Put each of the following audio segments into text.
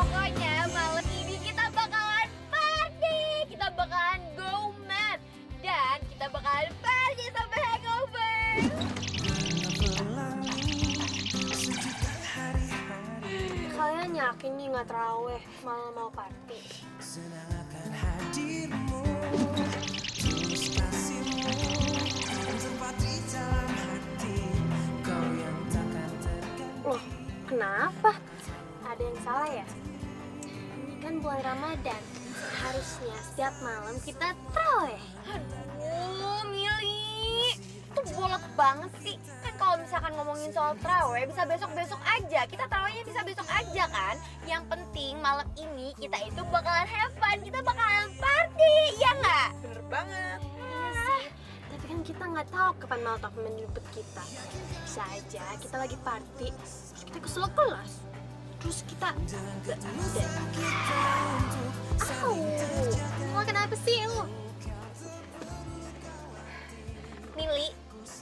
Pokoknya malam ini kita bakalan party, kita bakalan go mad, dan kita bakalan party sampai hangover. Kalian yakin nih nggak terawih malah mau party? Loh, kenapa? Ada yang salah ya? Ini kan bulan Ramadan. Harusnya setiap malam kita terawih. Aduh, Mili, tuh bolot banget sih. Kan kalau misalkan ngomongin soal terawih bisa besok-besok aja. Kita terawihnya bisa besok aja kan. Yang penting malam ini kita itu bakalan have fun, kita bakalan party, ya nggak? Bener banget. Iya sih. Tapi kan kita nggak tahu kapan Malta menjemput kita. Bisa aja kita lagi party, terus kita keselak kelas. Terus kita nggak udah. Mau kenapa sih lu? Mili,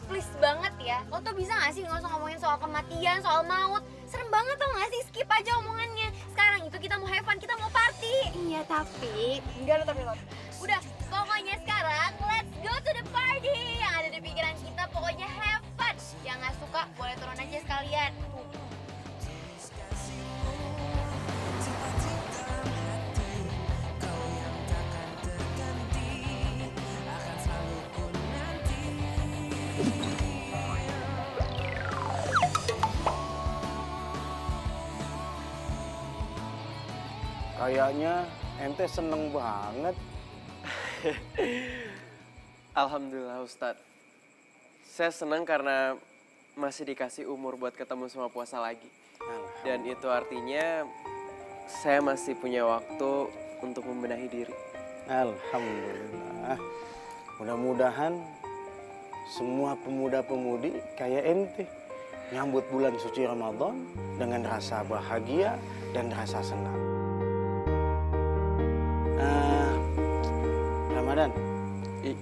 please banget ya. Lo tuh bisa gak sih nggak usah ngomongin soal kematian, soal maut. Serem banget tau gak sih? Skip aja omongannya. Sekarang itu kita mau have fun, kita mau party. Iya tapi Enggak lo tapi lo. Udah, pokoknya sekarang let's go to the party. Yang ada di pikiran kita pokoknya have fun. Yang gak suka boleh turun aja sekalian. Kayaknya ente seneng banget. Alhamdulillah Ustadz. Saya senang karena masih dikasih umur buat ketemu sama puasa lagi. Dan itu artinya saya masih punya waktu untuk membenahi diri. Alhamdulillah. Mudah-mudahan semua pemuda-pemudi kayak ente nyambut bulan suci Ramadan dengan rasa bahagia dan rasa senang. Ramadan.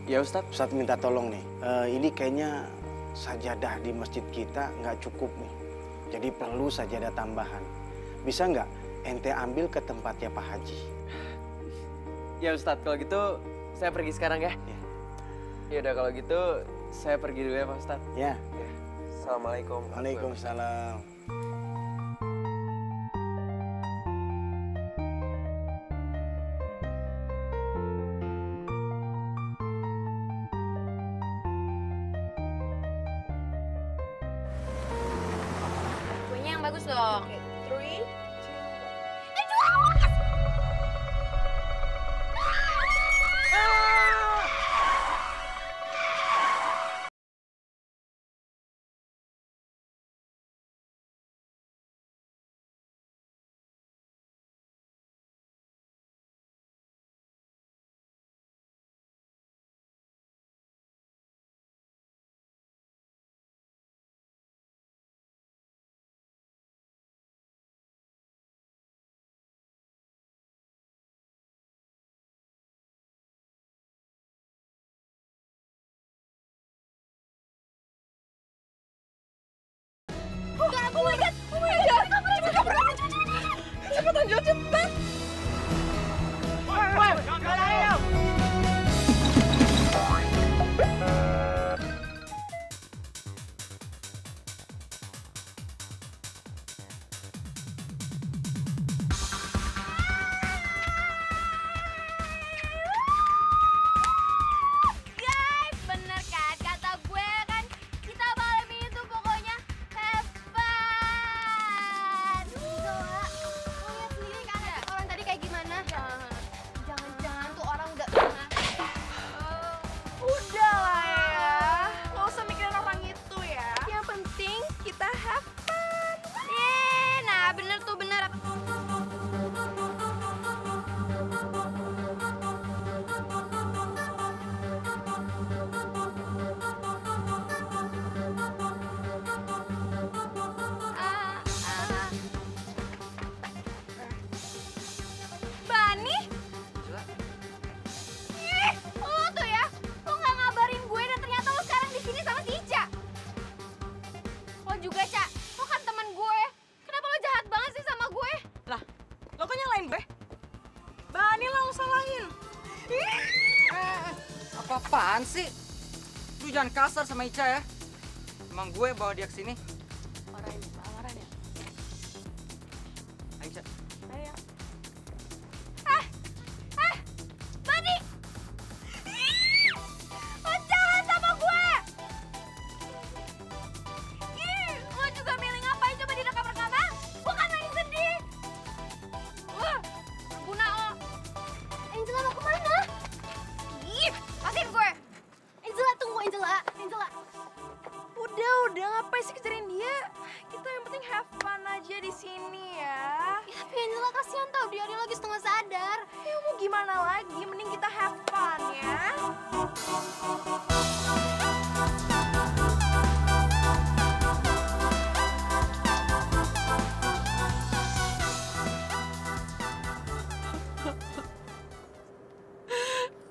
Ya Ustadz. Ustadz minta tolong nih. Ini kayaknya sajadah di masjid kita nggak cukup nih. Jadi perlu sajadah tambahan. Bisa nggak ente ambil ke tempatnya Pak Haji? Ya Ustadz, kalau gitu saya pergi sekarang ya. Ya udah kalau gitu saya pergi dulu ya Pak Ustadz. Ya. Assalamualaikum. Waalaikumsalam. Kuenya yang bagus dong. 3, 2, 1. Oh my god, kabur aja. Cepetan Jo, cepetan. Guys, bener kan kata gue kan, kita malam ini tuh pokoknya have fun. Lihat sendiri kan orang tadi Apa-apaan sih? Lu jangan kasar sama Ica ya. Emang gue bawa dia ke sini. Marah ya. Ica. Ayo. Bani! Lo jahat sama gue! Lo juga milih ngapain coba direkam rekaman? Gue kan lagi sedih! Guna lo! Angela mau kemana? Lepasin gue! Angela, tunggu Angela. Udah, ngapain sih kejarin dia? Kita yang penting have fun aja di sini ya. Ya tapi Angela kasihan tau, dia lagi setengah sadar. Ya mau gimana lagi, mending kita have fun ya.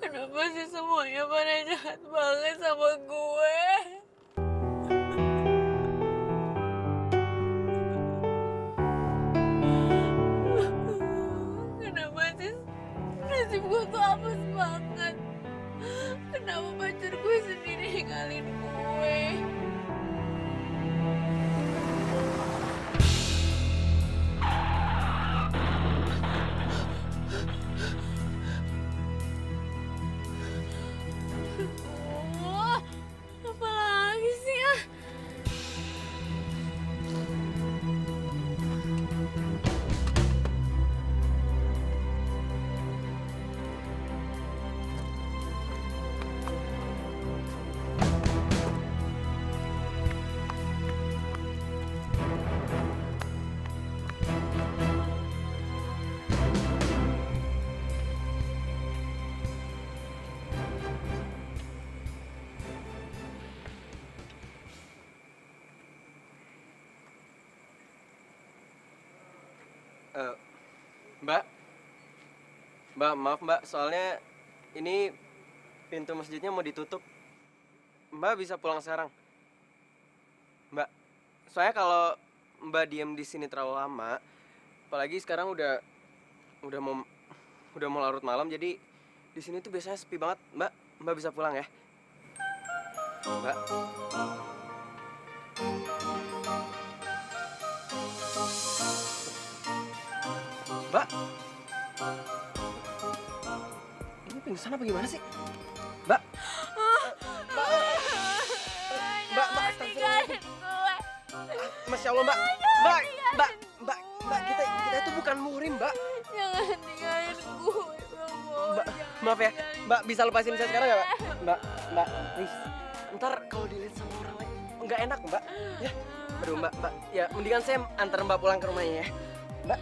Kenapa sih semuanya pada jahat banget sama gue? Kenapa sih nasib gue tuh apes banget? Kenapa pacar gue sendiri ninggalin gue? Oh, apa lagi sih ah? Mbak, maaf Mbak, soalnya ini pintu masjidnya mau ditutup. Mbak bisa pulang sekarang. Mbak, soalnya kalau Mbak diem di sini terlalu lama, apalagi sekarang udah mau larut malam, jadi di sini tuh biasanya sepi banget. Mbak bisa pulang ya. Mbak. Mbak. Ini pingsan apa gimana sih? Mbak. Mbak, astagfirullahaladzim. Masya Allah, Mbak. Mbak, kita itu bukan muhrim, Mbak. Jangan tinggalin gue, Mbak, maaf ya. Mbak, bisa lepasin saya sekarang nggak, Mbak? Mbak, please. Ntar kalau dilihat sama orang lain, nggak enak, Mbak. Ya, aduh, Mbak. Ya, mendingan saya antar Mbak pulang ke rumahnya ya. Mbak.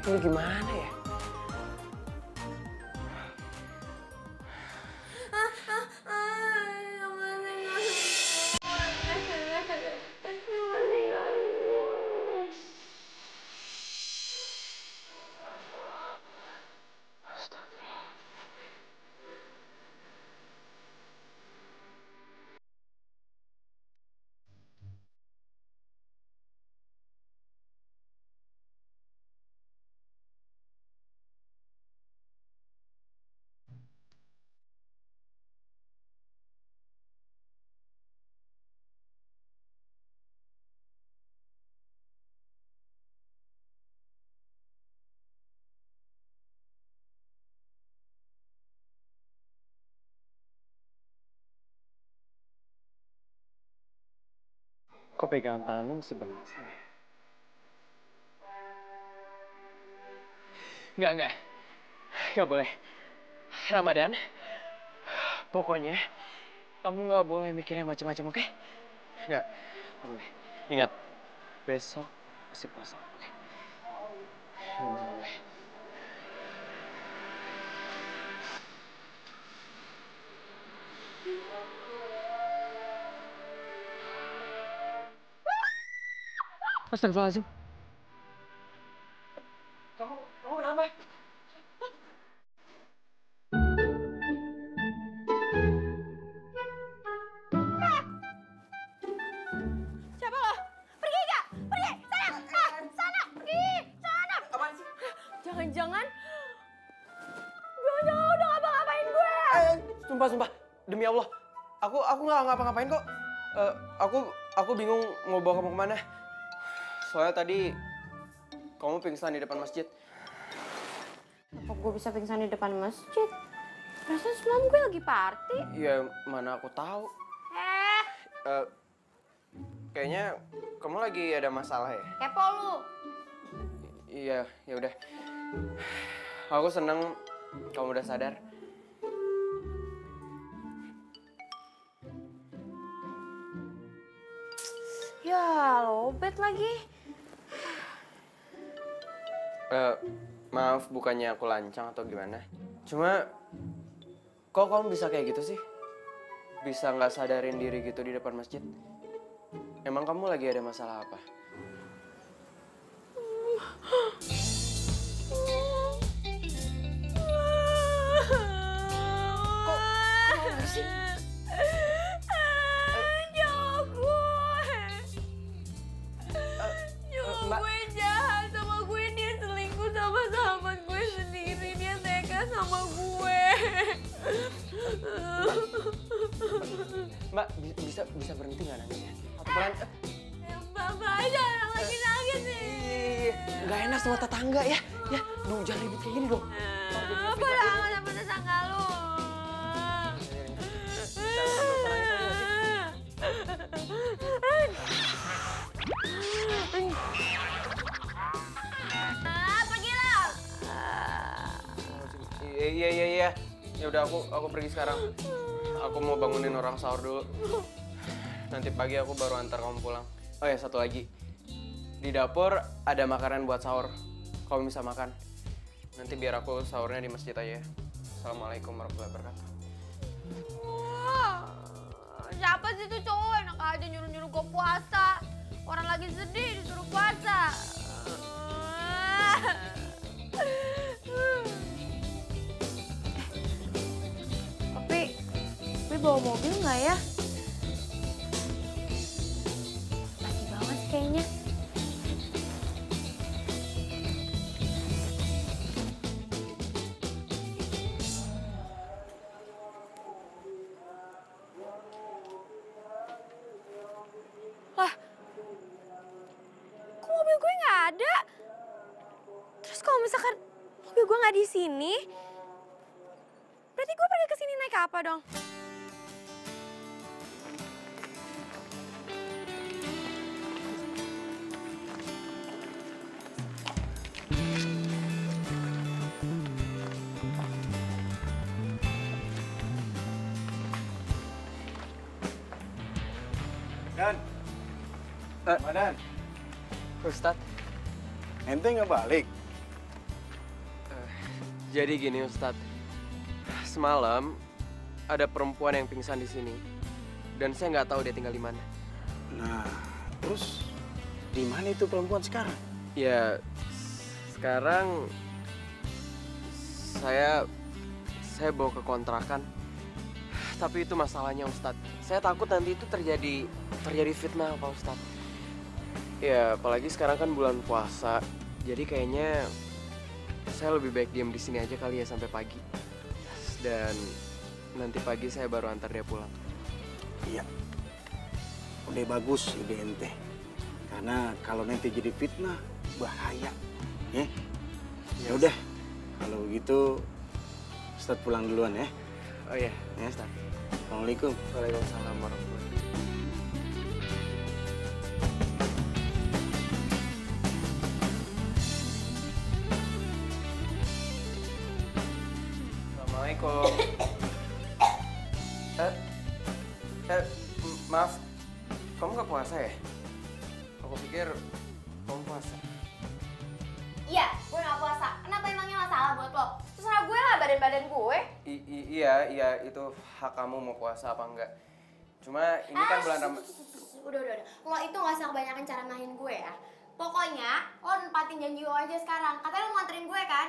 Ini gimana ya? Kok pegang tangan sebelah sini? Enggak. Enggak boleh. Ramadan, pokoknya kamu nggak boleh mikir yang macam-macam, oke? Nggak boleh. Ingat, besok masih puasa, oke? Nggak boleh. Astagfirullahaladzim. sumpah. Demi Allah. Aku nggak ngapa-ngapain kok. Aku bingung mau bawa kamu kemana. Soalnya tadi kamu pingsan di depan masjid. Apa gue bisa pingsan di depan masjid? Perasaan semalam gue lagi party. Ya mana aku tahu. Kayaknya kamu lagi ada masalah ya? Kepo lu. Iya, ya udah. Aku seneng kamu udah sadar. Ya, lobet lagi. Maaf, bukannya aku lancang atau gimana. Cuma, kok kamu bisa kayak gitu sih? Bisa nggak sadarin diri gitu di depan masjid? Emang kamu lagi ada masalah apa? Kok kamu sih? Mbak, Gue jahat sama gue, dia selingkuh sama sahabat gue sendiri, dia tega sama gue. Mbak, bisa berhenti nggak nangisnya? Pelan. Bapak jangan lagi nangis nih. Nggak enak sama tetangga ya. Ya, duh jangan ribut kayak gini dong. Apa jangan sama tetangga lu? Pergi lo. Iya. Ya udah aku pergi sekarang. Aku mau bangunin orang sahur dulu. Nanti pagi aku baru antar kamu pulang. Oh ya, satu lagi. Di dapur ada makanan buat sahur. Kamu bisa makan. Nanti biar aku sahurnya di masjid aja. Assalamualaikum warahmatullahi wabarakatuh. Siapa sih tuh cowok enak aja nyuruh-nyuruh gue puasa. Orang lagi sedih disuruh puasa. Tapi bawa mobil nggak ya? Masih bawa sih kayaknya. Lah, kok mobil gue nggak ada? Terus kalau misalkan mobil gue nggak di sini, berarti gue pergi ke sini naik apa dong? Dan, Madan, Ustadz, ente nggak balik? jadi gini Ustadz. Semalam ada perempuan yang pingsan di sini. Dan saya nggak tahu dia tinggal di mana. Nah, terus di mana itu perempuan sekarang? Ya, sekarang saya bawa ke kontrakan. Tapi itu masalahnya Ustadz. Saya takut nanti itu terjadi fitnah Pak Ustadz. Ya, apalagi sekarang kan bulan puasa. Jadi kayaknya saya lebih baik diam di sini aja kali ya sampai pagi. Dan nanti pagi saya baru antar dia pulang. Iya. Udah bagus ide ente. Karena kalau nanti jadi fitnah, bahaya. Ya udah, kalau gitu Ustadz pulang duluan ya. Oh iya, Ya. Ustadz. Assalamualaikum. Waalaikumsalam warahmatullahi wabarakatuh. Assalamualaikum. Maaf, kamu nggak puasa ya? Aku pikir kamu puasa. Iya, gue nggak puasa. Kenapa emangnya masalah buat lo? Terserah gue lah badan-badan gue. Iya, itu hak kamu mau puasa apa enggak. Cuma ini kan bulan Ramadan. Udah. Lo itu nggak usah kebanyakan cara main gue ya. Pokoknya lo nempatin janji lo aja sekarang. Katanya lo mau nganterin gue kan?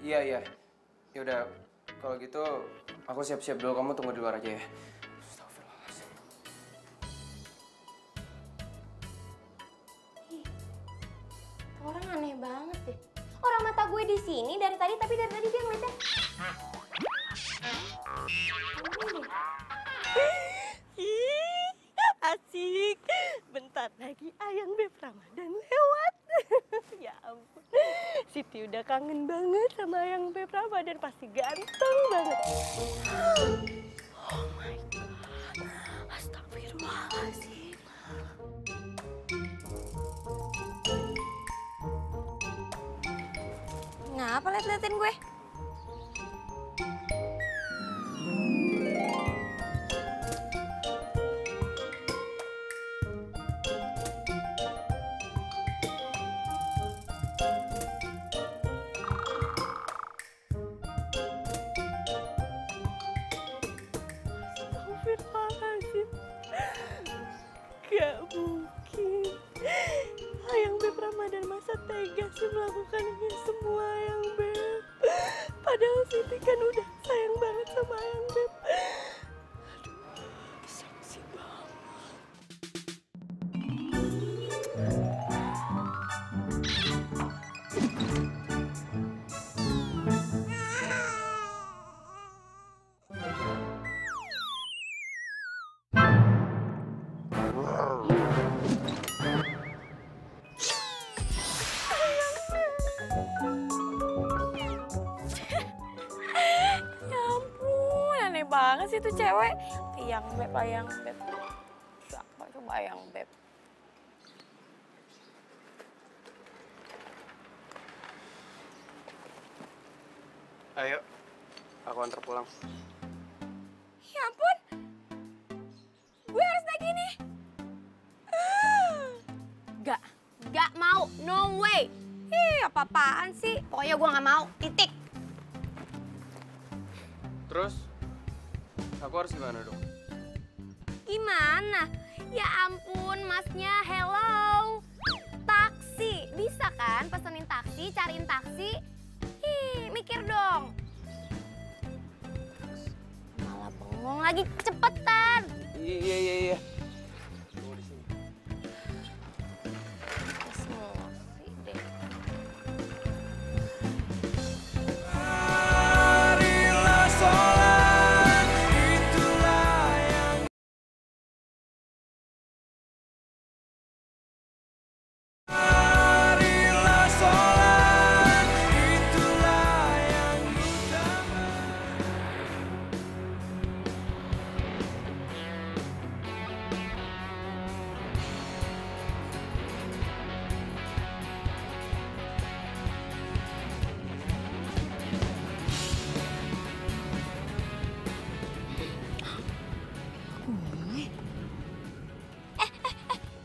Iya. Ya udah, kalau gitu aku siap-siap dulu. Kamu tunggu di luar aja ya. Astagfirullahaladzim. Orang aneh banget deh. Orang mata gue di sini dari tadi, tapi dari tadi dia ngeliatnya. Ih, asik. Bentar lagi Ayang Beb Ramadan lewat. Ya ampun. Siti udah kangen banget sama Ayang Beb Ramadan. Pasti ganteng banget. Oh my God. Astagfirullahaladzim. Ngapa liat-liatin gue? Astagfirullahaladzim. Gak mungkin. Ayang Beb Ramadan masa tega sih melakukan ini semua Ayang Beb. Padahal Siti kan udah sayang banget sama Ayang Beb. Aduh, seksi banget. Ya ampun, aneh banget sih tuh cewek. Ayang Beb, Ayang Beb. Siapa coba Ayang Beb? Ayo, aku antar pulang. Ya ampun. Gue harus naik gini. Gak mau, no way. Ih, apa-apaan sih? Pokoknya gue gak mau, titik. Terus, aku harus gimana dong? Gimana? Ya ampun, masnya, hello. Taksi, bisa kan pesenin taksi, cariin taksi? Ih, mikir dong. Malah bengong lagi, cepetan. Iya. Tunggu di sini. Emosi deh.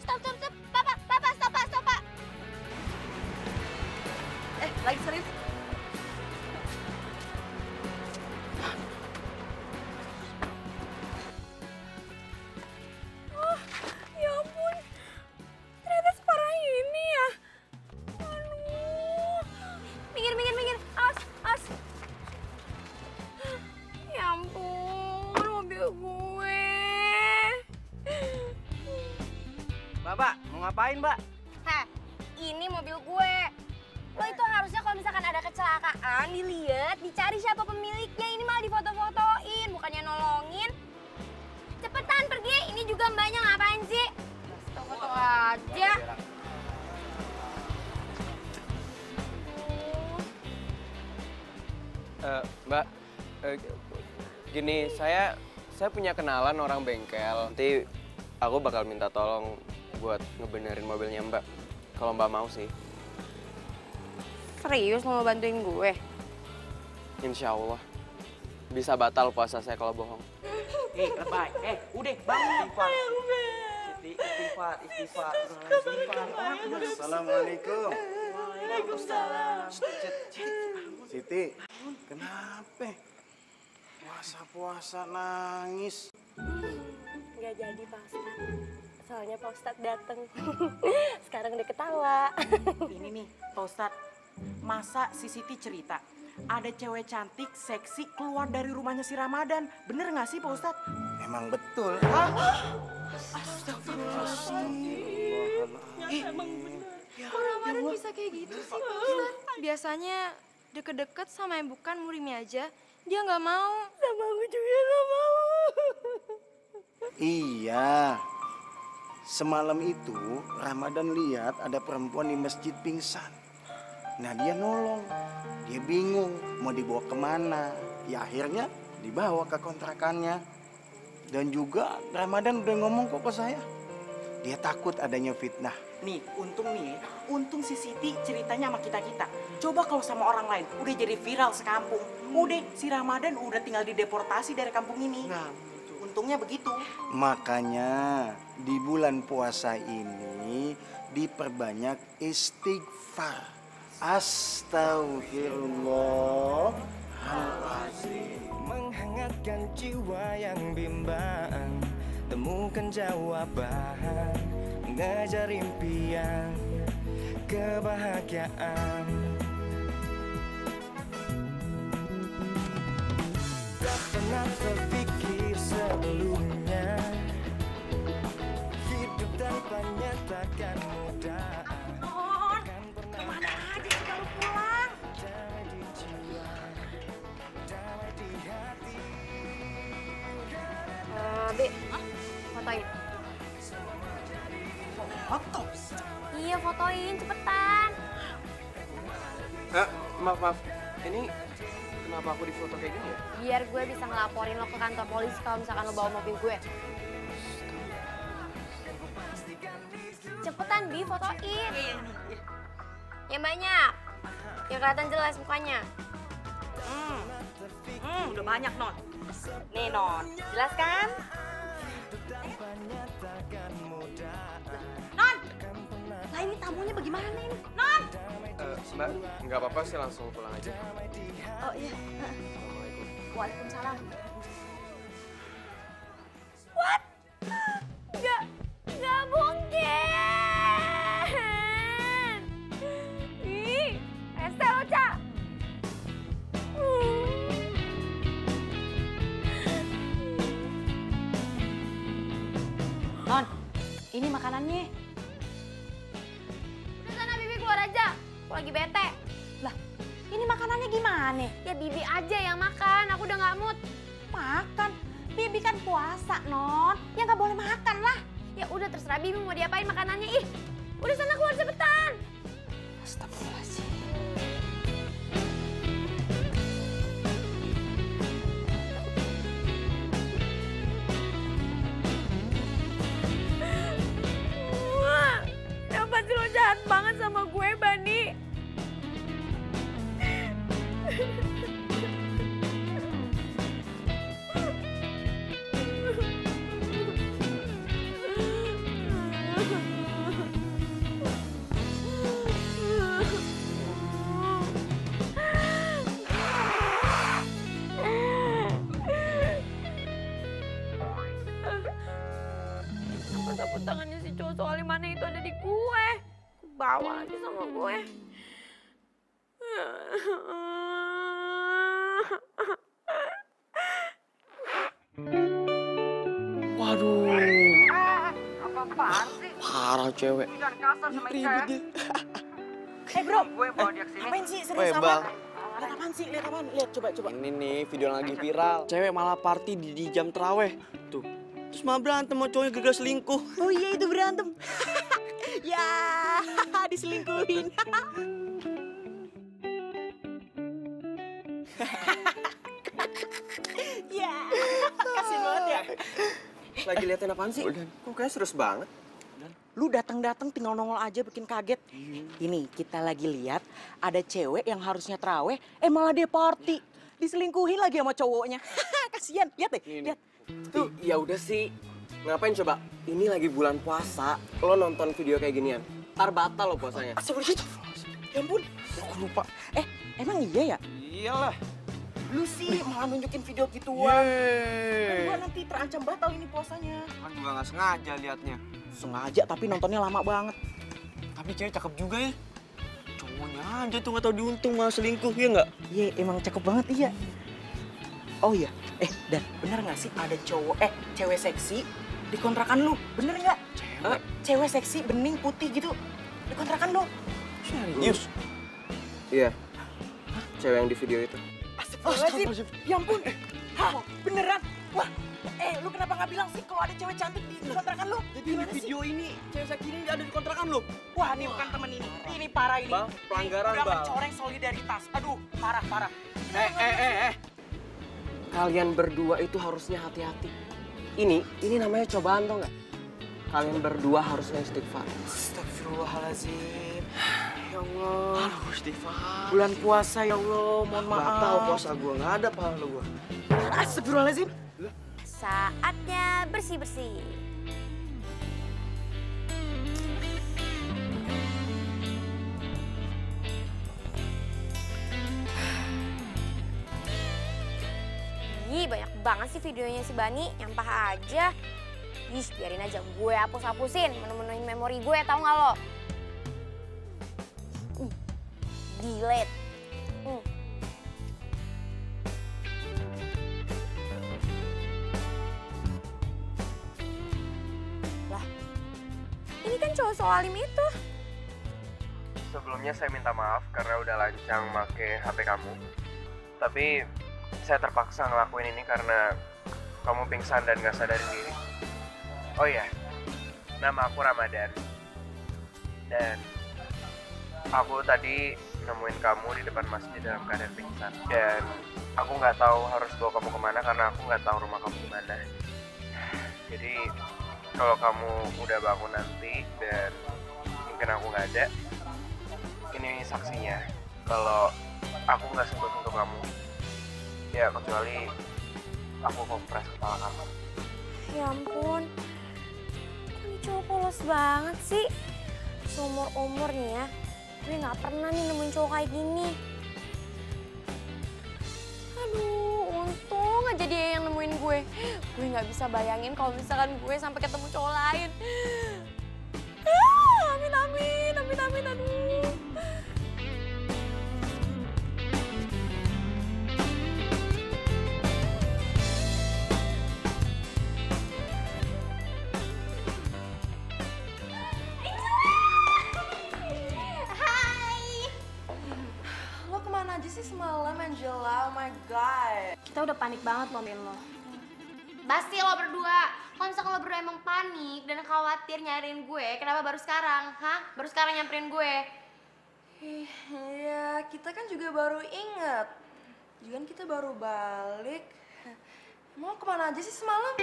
Stop. Papa, stop, Pak. Lagi serius? Oh, ya ampun. Ternyata separah ini ya. Aduh. Minggir. Awas. Ya ampun, mobil gue. Mbak, mau ngapain, Mbak? Heh, ini mobil gue. Lo itu harusnya kalau misalkan ada kecelakaan, dilihat, dicari siapa pemiliknya. Ini malah difoto-fotoin, bukannya nolongin. Cepetan pergi, ini juga mbaknya ngapain sih? Foto-foto aja. Mbak, gini, saya punya kenalan orang bengkel. Nanti aku bakal minta tolong buat ngebenerin mobilnya Mbak. Kalau Mbak mau sih. Serius mau bantuin gue? Insya Allah. Bisa batal puasa saya kalau bohong. Lebay. Udah, bangun. Istighfar. Assalamualaikum. Waalaikumsalam. Siti, kenapa? Puasa-puasa nangis. Nggak jadi Pak Ustadz. Soalnya Pak Ustadz dateng. Sekarang udah ketawa. Ini nih, Pak Ustadz, masa si Siti cerita ada cewek cantik, seksi keluar dari rumahnya si Ramadan. Bener nggak sih Pak Ustadz? Emang betul. Emang bener. Kok Ramadan bisa kayak gitu sih, Pak Ustadz? Biasanya deket-deket sama yang bukan murimnya aja. Dia nggak mau. Sama aku juga nggak mau. Iya. Semalam itu Ramadan lihat ada perempuan di masjid pingsan. Nah dia nolong. Dia bingung mau dibawa kemana. Ya akhirnya dibawa ke kontrakannya. Dan juga Ramadan udah ngomong kok ke saya. Dia takut adanya fitnah. Nih, untung si Siti ceritanya sama kita-kita. Coba kalau sama orang lain, udah jadi viral sekampung. Udah, si Ramadan udah tinggal dideportasi dari kampung ini. Nah, untungnya begitu. Makanya di bulan puasa ini diperbanyak istighfar. Astagfirullahaladzim. Menghangatkan jiwa yang bimbang, temukan jawaban, ngejar impian, kebahagiaan. Tak pernah terpikir sebelumnya, hidup tanpanya takkan mudah. Kemana aja sih kalau pulang? Damai di jiwa, damai di hati. Bi, fotoin. Foto? Iya, fotoin, cepetan. Maaf. Ini kenapa aku difoto kayak gini ya? Biar gue bisa ngelaporin lo ke kantor polisi kalau misalkan lo bawa mobil gue. Cepetan, Bi, fotoin. Yang banyak. Yang kelihatan jelas mukanya. Udah banyak, Non. Nih, Non. Jelas kan? Non! Lah ini tamunya bagaimana ini? Non! Mbak, nggak apa-apa sih, langsung pulang aja. Oh iya. Waalaikumsalam. Nggak mungkin. Ih, rese lo, Ca. Non, ini makanannya. Udah sana, Bibi keluar aja. Aku lagi bete. Lah, ini makanannya gimana? Ya Bibi aja yang makan, aku udah nggak mood. Makan? Bibi kan puasa, Non. Ya nggak boleh makan lah. Ya udah terserah Bibi mau diapain makanannya. Ih, udah sana keluar cepetan. Astagfirullahaladzim. Wah, kenapa sih lo jahat banget sama gue, Bani? Sapu tangannya si cowok soalnya mana itu ada di gue. Bawa lagi sama gue. Waduh, Apa-apaan sih? parah cewek. Jangan kasar sama Ica ya. Bro, Gue bawa dia kesini. apain sih? Serius Weh, apa? Bal. Lihat apaan sih? Lihat apaan? Lihat, coba. Ini nih video yang lagi viral. Cewek malah party di jam terawih. Tuh. Terus malah berantem sama cowoknya gagal selingkuh. Oh iya, itu berantem. Ya, diselingkuhin. Ya, kasian banget ya. Lagi liatin apaan sih? Kok kayaknya serius banget. Lu datang-datang tinggal nongol aja bikin kaget. Ini kita lagi lihat ada cewek yang harusnya terawih, malah dia party. Diselingkuhin lagi sama cowoknya. Kasian, lihat deh, lihat. Tuh, ya udah sih. Ngapain coba? Ini lagi bulan puasa, lo nonton video kayak ginian. Ntar batal lo puasanya. Ya ampun, aku lupa. Emang iya ya? Iyalah. Lu sih malah nunjukin video gituan. Gua nanti terancam batal ini puasanya. Kan juga nggak sengaja liatnya. Sengaja tapi nontonnya lama banget. Tapi cewek cakep juga ya. Cowoknya aja tuh nggak tahu diuntung malah selingkuh, ya nggak? Iya, emang cakep banget iya. Oh iya, Dan bener nggak sih ada cewek seksi di kontrakan lu? Bener nggak? Cewek seksi bening putih gitu di kontrakan lu. Serius? Iya. Cewek yang di video itu. Astagfirullahaladzim. Ya ampun. Hah, beneran? Wah, lu kenapa nggak bilang sih kalau ada cewek cantik di kontrakan lu? Jadi di video ini cewek Sakina ini ada di kontrakan lo. Wah, ini bukan temen ini. Ini parah ini. Bang, pelanggaran, Ini udah Bang. mencoreng solidaritas. Aduh, parah. Kalian berdua itu harusnya hati-hati. Ini namanya cobaan tau nggak? Kalian berdua harusnya istighfar. Astagfirullahaladzim. Ya Allah. Aduh, istighfar. Bulan puasa ya Allah, mohon maaf. Batal puasa gue, nggak ada pahala gue. Astagfirullahaladzim. Saatnya bersih-bersih. Ih, banyak banget sih videonya si Bani, nyampah aja. Ih, biarin aja, gue hapus-hapusin, menu-menuin memori gue, tau gak lo? Delete. Lah, ini kan cowok soalim itu. Sebelumnya saya minta maaf karena udah lancang make HP kamu. Tapi saya terpaksa ngelakuin ini karena kamu pingsan dan gak sadarin diri. Oh iya, nama aku Ramadan. Dan aku tadi nemuin kamu di depan masjid dalam keadaan pingsan. Dan aku nggak tahu harus bawa kamu kemana karena aku nggak tahu rumah kamu di mana. Jadi kalau kamu udah bangun nanti dan mungkin aku nggak ada, ini saksinya kalau aku nggak sebut untuk kamu. Ya kecuali aku kompres kepala kamu. Ya ampun, kok ini cowok polos banget sih? Seumur-umur nih ya, gue gak pernah nih nemuin cowok kayak gini. Aduh, untung aja dia yang nemuin gue. Gue gak bisa bayangin kalau misalkan gue sampai ketemu cowok lain. Amin, aduh. Lo kemana aja sih semalam, Angela? Oh my God. Kita udah panik banget loh, lo. Pasti lo berdua. Kalau misalkan lo berdua emang panik dan khawatir nyariin gue, kenapa baru sekarang? Hah? Baru sekarang nyamperin gue? Iya, kita kan juga baru inget. Juga kan kita baru balik. Mau kemana aja sih semalam?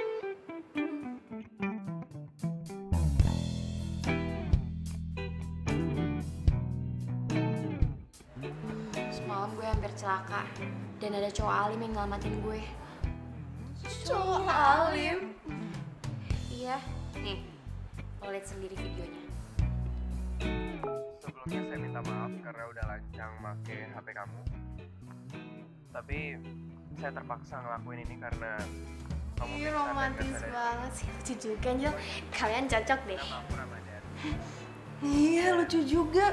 Semalam gue hampir celaka dan ada cowok alim yang ngelamatin gue. Cowok alim? Iya, nih, lo lihat sendiri videonya. Sebelumnya saya minta maaf karena udah lancang make HP kamu. Tapi saya terpaksa ngelakuin ini karena kamu Ih, pingsan dan romantis gak sadar. banget sih, lucu juga Angel. Kalian cocok deh. Nama aku Ramadan. Iya, lucu juga.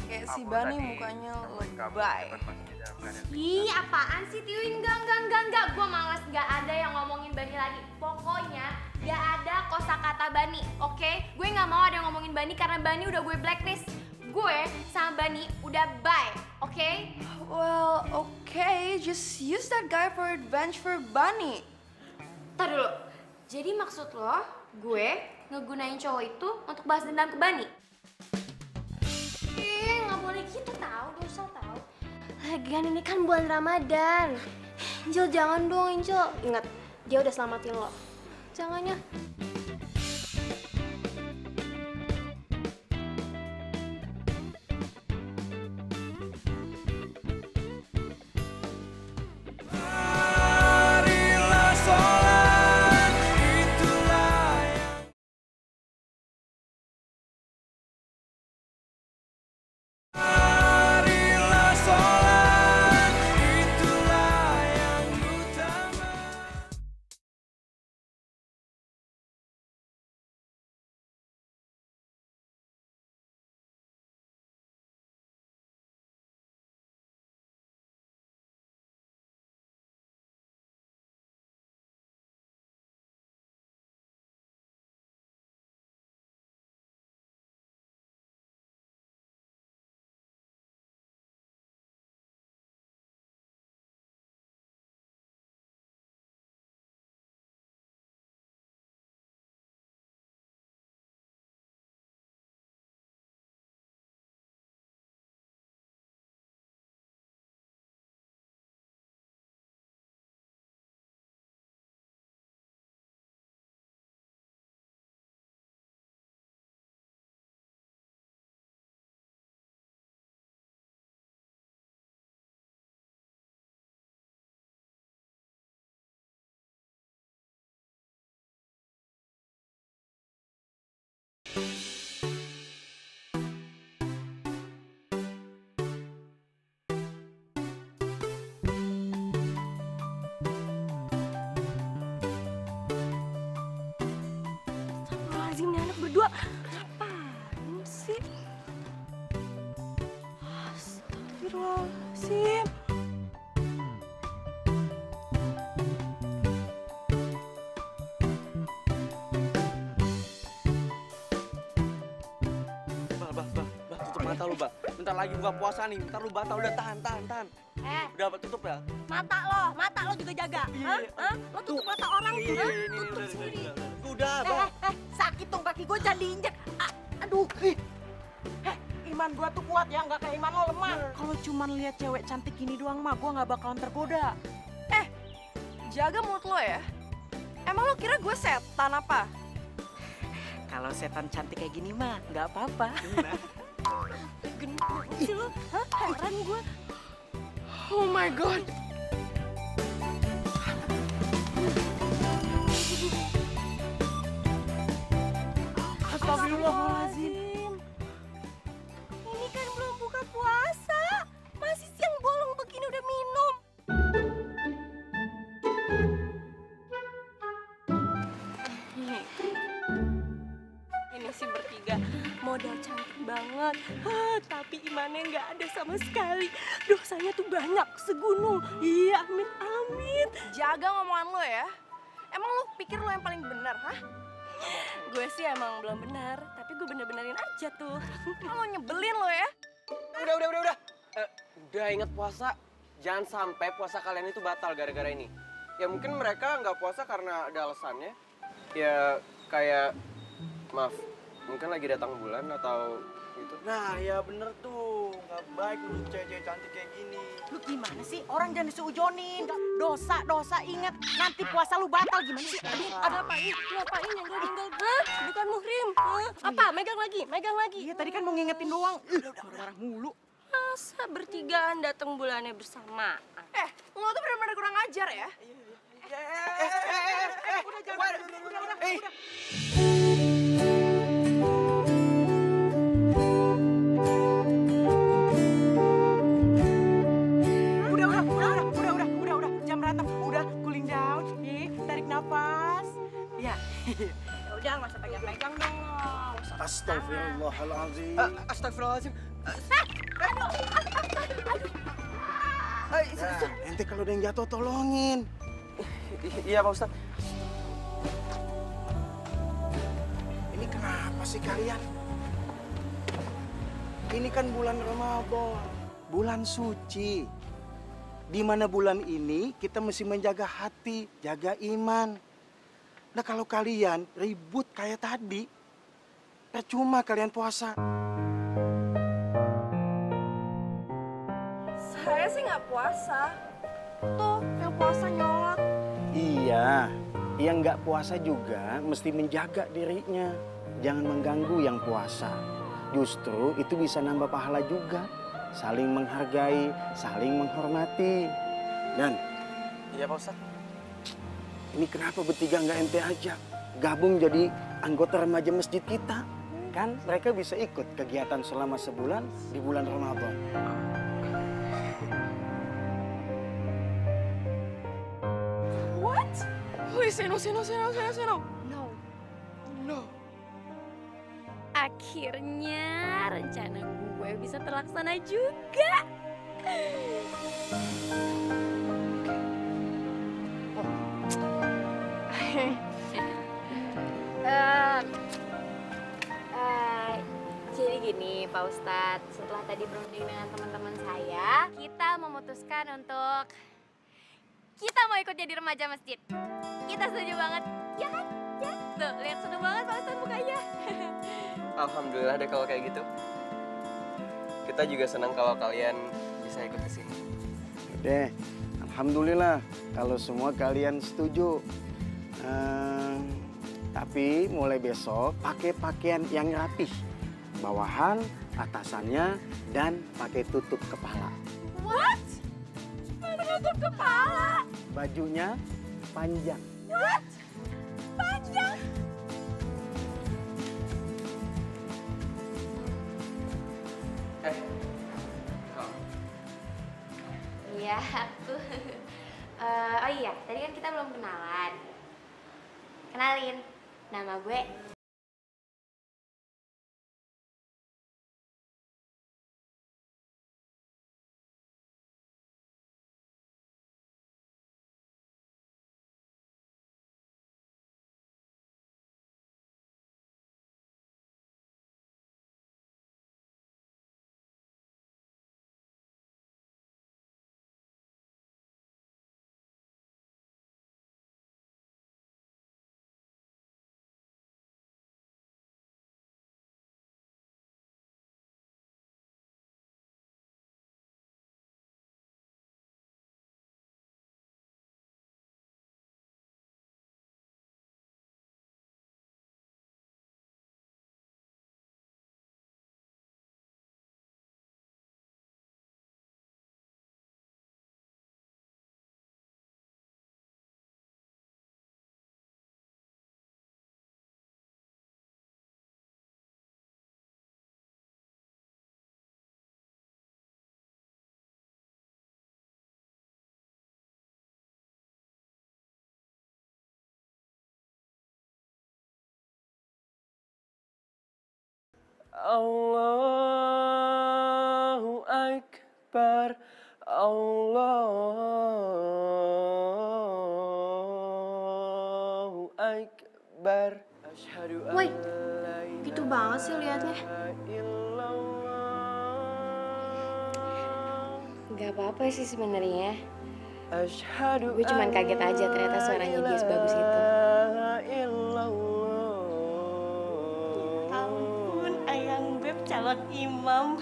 Kayak si Aku Bani tadi mukanya nemuin kamu di lebay. depan masjid dalam keadaan Ih, apaan sih Tiwi? Enggak. Gue malas, gak ada yang ngomongin Bani lagi. Pokoknya gak ada kosakata Bani, oke? Gue gak mau ada yang ngomongin Bani karena Bani udah gue blacklist. Gue sama Bani udah bye, oke? Well, okay, just use that guy for revenge for Bunny. Ntar dulu, jadi maksud lo gue ngegunain cowok itu untuk balas dendam ke Bani? Gak boleh gitu tau, dosa tau. Lagian ini kan bulan Ramadan. Angel jangan dong Angel. Ingat, dia udah selamatin lo. Jangan ya. juga. Apaan sih? Astagfirullahaladzim. Bah, tutup mata lu, Bah. Bentar lagi buka puasa nih, bentar lu batal, udah tahan. Udah, Bah, tutup ya. Mata lo juga jaga. Iya. Hah? Lo tutup mata orang tuh, Iya, hah? ini Tutup sendiri. Udah, Bah. Sakit dong kaki gue jadi injek. Aduh. Iman gua tuh kuat ya, nggak kayak iman lo lemah. Kalau cuman lihat cewek cantik gini doang mah, gua nggak bakalan tergoda. Jaga mulut lo ya. Emang lo kira gue setan apa? Kalau setan cantik kayak gini mah, nggak apa-apa. Gendut sih lo. Hah? Heran gue. Oh my god. Astagfirullahaladzim. Ini kan belum buka puasa. Masih siang bolong begini udah minum. Ini sih bertiga modal cantik banget. Tapi imannya nggak ada sama sekali. Dosanya tuh banyak segunung. Iya, amit-amit. Jaga ngomongan lo ya. Emang lo pikir lo yang paling benar, hah? Gue sih emang belum benar, tapi gue bener-benerin aja tuh. Lo nyebelin lo ya. Udah. Udah inget puasa. Jangan sampai puasa kalian itu batal gara-gara ini. Ya mungkin mereka nggak puasa karena ada alasannya. Ya kayak, maaf, mungkin lagi datang bulan atau gitu. Nah, ya bener tuh. Nggak baik lu cewek-cewek cantik kayak gini. Lu gimana sih? Orang jangan disuujonin. Dosa, ingat. Nanti puasa lu batal gimana sih? Ada apa ini? Ngapain nyenggol-nyenggol? Hah? Bukan muhrim. Hah? Apa? Megang lagi. Iya, tadi kan mau ngingetin doang. Marah-marah mulu. Masa bertigaan datang bulannya bersamaan? Lo tuh benar-benar kurang ajar ya. Udah. Jam berantem. Udah, cooling down. Tarik nafas. Ya. Ya udah, nggak usah pegang-pegang dong. Astagfirullahaladzim. Astagfirullahaladzim. Ente kalau ada yang jatuh tolongin. Iya, Pak Ustadz. Ini kenapa sih kalian? Ini kan bulan Ramadan, bulan suci. Di mana bulan ini kita mesti menjaga hati, jaga iman. Nah kalau kalian ribut kayak tadi, percuma kalian puasa. Saya sih nggak puasa. Tuh, yang puasa nyolot. Iya, yang nggak puasa juga mesti menjaga dirinya. Jangan mengganggu yang puasa. Justru itu bisa nambah pahala juga. Saling menghargai, saling menghormati. Dan, Iya, Pak Ustadz. ini kenapa bertiga nggak ente aja? Gabung jadi anggota remaja masjid kita. Kan mereka bisa ikut kegiatan selama sebulan di bulan Ramadan. What? Wih, Seno. No. Akhirnya rencana gue bisa terlaksana juga. Jadi gini Pak Ustadz, setelah tadi berunding dengan teman-teman saya, kita memutuskan untuk kita mau ikut jadi remaja masjid. Kita setuju banget, ya kan? Ya, tuh lihat seneng banget Pak Ustadz mukanya. Alhamdulillah deh kalau kayak gitu. Kita juga senang kalau kalian bisa ikut ke sini. Deh, alhamdulillah kalau semua kalian setuju. Tapi mulai besok pakai pakaian yang rapih. Bawahan, atasannya, dan pakai tutup kepala. What? Menutup kepala? Bajunya panjang. What? Panjang? Iya, aku. Oh iya, tadi kan kita belum kenalan. Kenalin, nama gue Allahu Akbar, Allahu Akbar. Asyhadu an Woi, la gitu banget sih liatnya. ilaha illallah. Gak apa-apa sih sebenarnya. Asyhadu Gue cuman kaget aja ternyata suaranya dia sebagus itu. Ampun, ayang beb calon imam.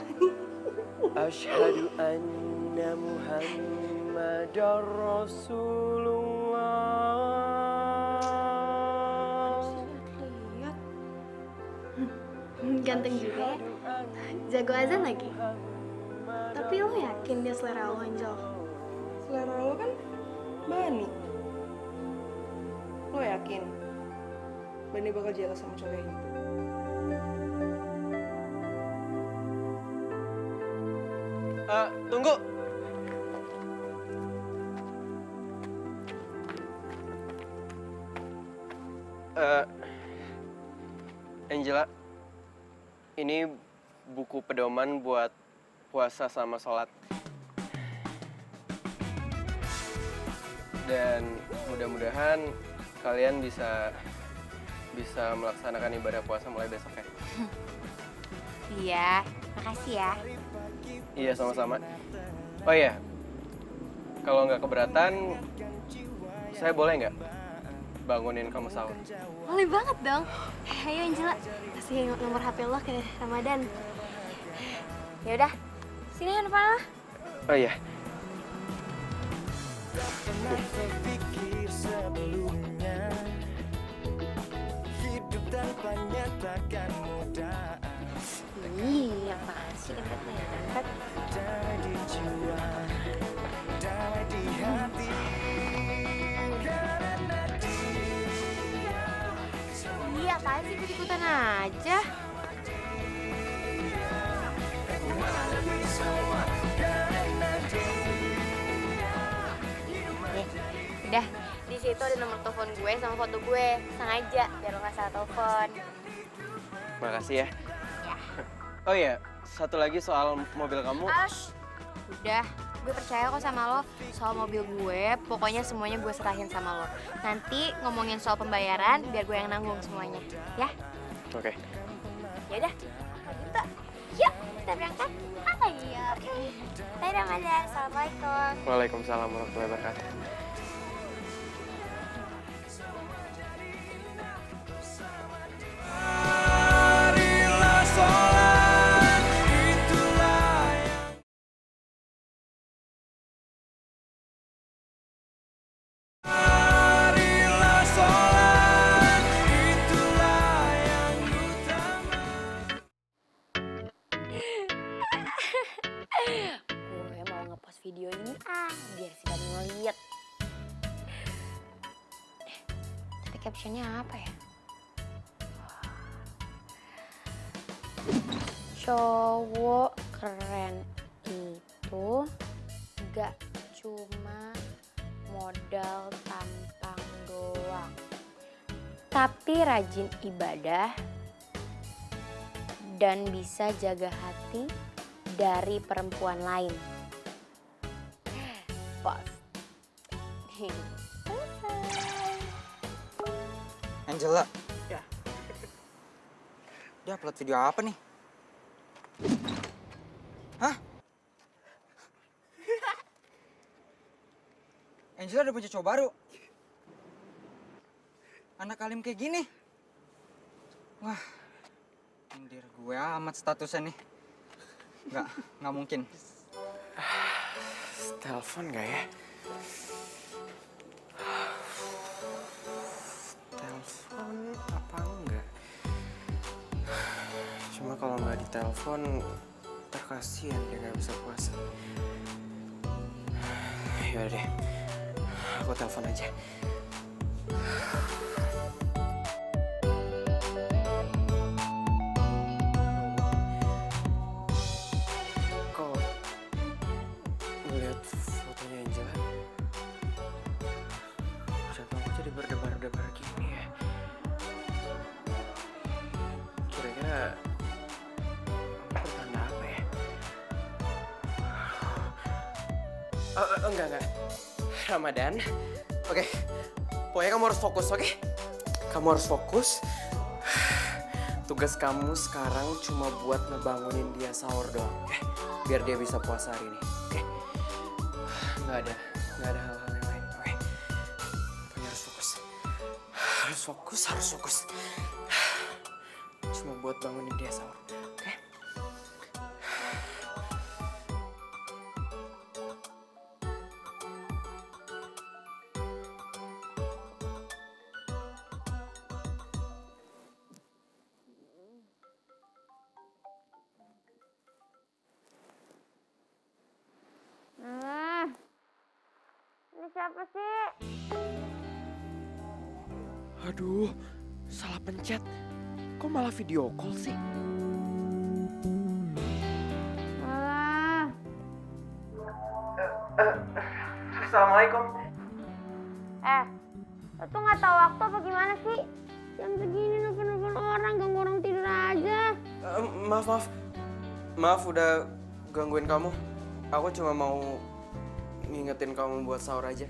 Asyhadu anna Muhammadar Rasulullah. Lihat. Ganteng juga ya. Jago azan lagi. Tapi lo yakin dia selera lo, Angel? Selera lo kan Bani. Lo yakin Bani bakal jelas sama cowok ini? Tunggu. Angela, ini buku pedoman buat puasa sama sholat. Dan mudah-mudahan kalian bisa melaksanakan ibadah puasa mulai besok ya. Iya, makasih ya. Iya, sama-sama. Oh iya, kalau nggak keberatan, saya boleh nggak bangunin kamu sahur? Boleh banget dong. Ayo Angela, kasih nomor HP lo ke Ramadan. Ya udah, sini handphone lo. Oh iya. Pernah terpikir sebelumnya hidup tanpanya takkan mudah. Ih, apaan sih kentutnya dapat? Damai di jiwa, damai di hati. Karena dia Iya, apaan sih ikut-ikutan aja? lebih semua karena Udah, di situ ada nomor telepon gue sama foto gue. Sengaja biar lo nggak salah telepon. Makasih ya. Oh iya, satu lagi soal mobil kamu. Ash, udah. Gue percaya kok sama lo. Soal mobil gue, pokoknya semuanya gue serahin sama lo. Nanti ngomongin soal pembayaran, biar gue yang nanggung semuanya. Ya? Oke. Ya udah. Kalau gitu, yuk kita berangkat. Ayo. Bye Ramadan. Assalamualaikum. Waalaikumsalam warahmatullahi wabarakatuh. marilah sholat, itulah yang marilah sholat, itulah yang utama. Gue mau ngepost video ini biar si Bani ngeliat. Tapi captionnya apa ya? Cowok keren itu gak cuma modal tampang doang, tapi rajin ibadah dan bisa jaga hati dari perempuan lain. Post. Angela. Ya. Dia upload video apa nih? Hah? Angela udah punya cowok baru. Anak alim kayak gini. Wah, nyindir gue amat statusnya nih. Nggak mungkin. Telepon nggak ya? Telepon apa enggak? Cuma kalau nggak ditelepon, ntar kasihan dia nggak bisa puasa. Yaudah deh, aku telepon aja. Kok ngeliat fotonya Angela, jantungku jadi berdebar-debar gini ya. Kira-kira Enggak. Ramadan. Oke. Pokoknya kamu harus fokus, oke? Kamu harus fokus. Tugas kamu sekarang cuma buat ngebangunin dia sahur doang, oke? Biar dia bisa puasa hari ini, oke? Nggak ada hal-hal yang lain, oke? Pokoknya harus fokus. Harus fokus. Cuma buat bangunin dia sahur, oke? Ini siapa sih? Aduh, salah pencet. Kok malah video call sih? Alah. Assalamualaikum. Lo tuh nggak tahu waktu apa gimana sih? Jam segini nelfon orang, ganggu orang tidur aja. Maaf udah gangguin kamu. Aku cuma mau ngingetin kamu buat sahur aja.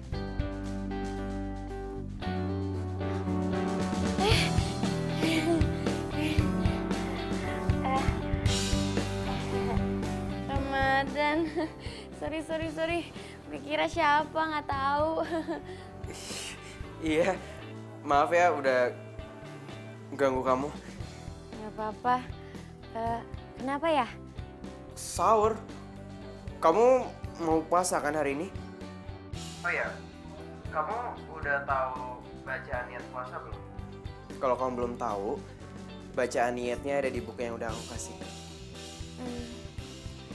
Ramadan, sorry. Gue kira siapa, nggak tahu. Iya, maaf ya udah ganggu kamu. Nggak apa-apa. Kenapa ya? Sahur. Kamu mau puasa kan hari ini? Oh iya, kamu udah tahu bacaan niat puasa belum? Kalau kamu belum tahu, bacaan niatnya ada di buku yang udah aku kasih.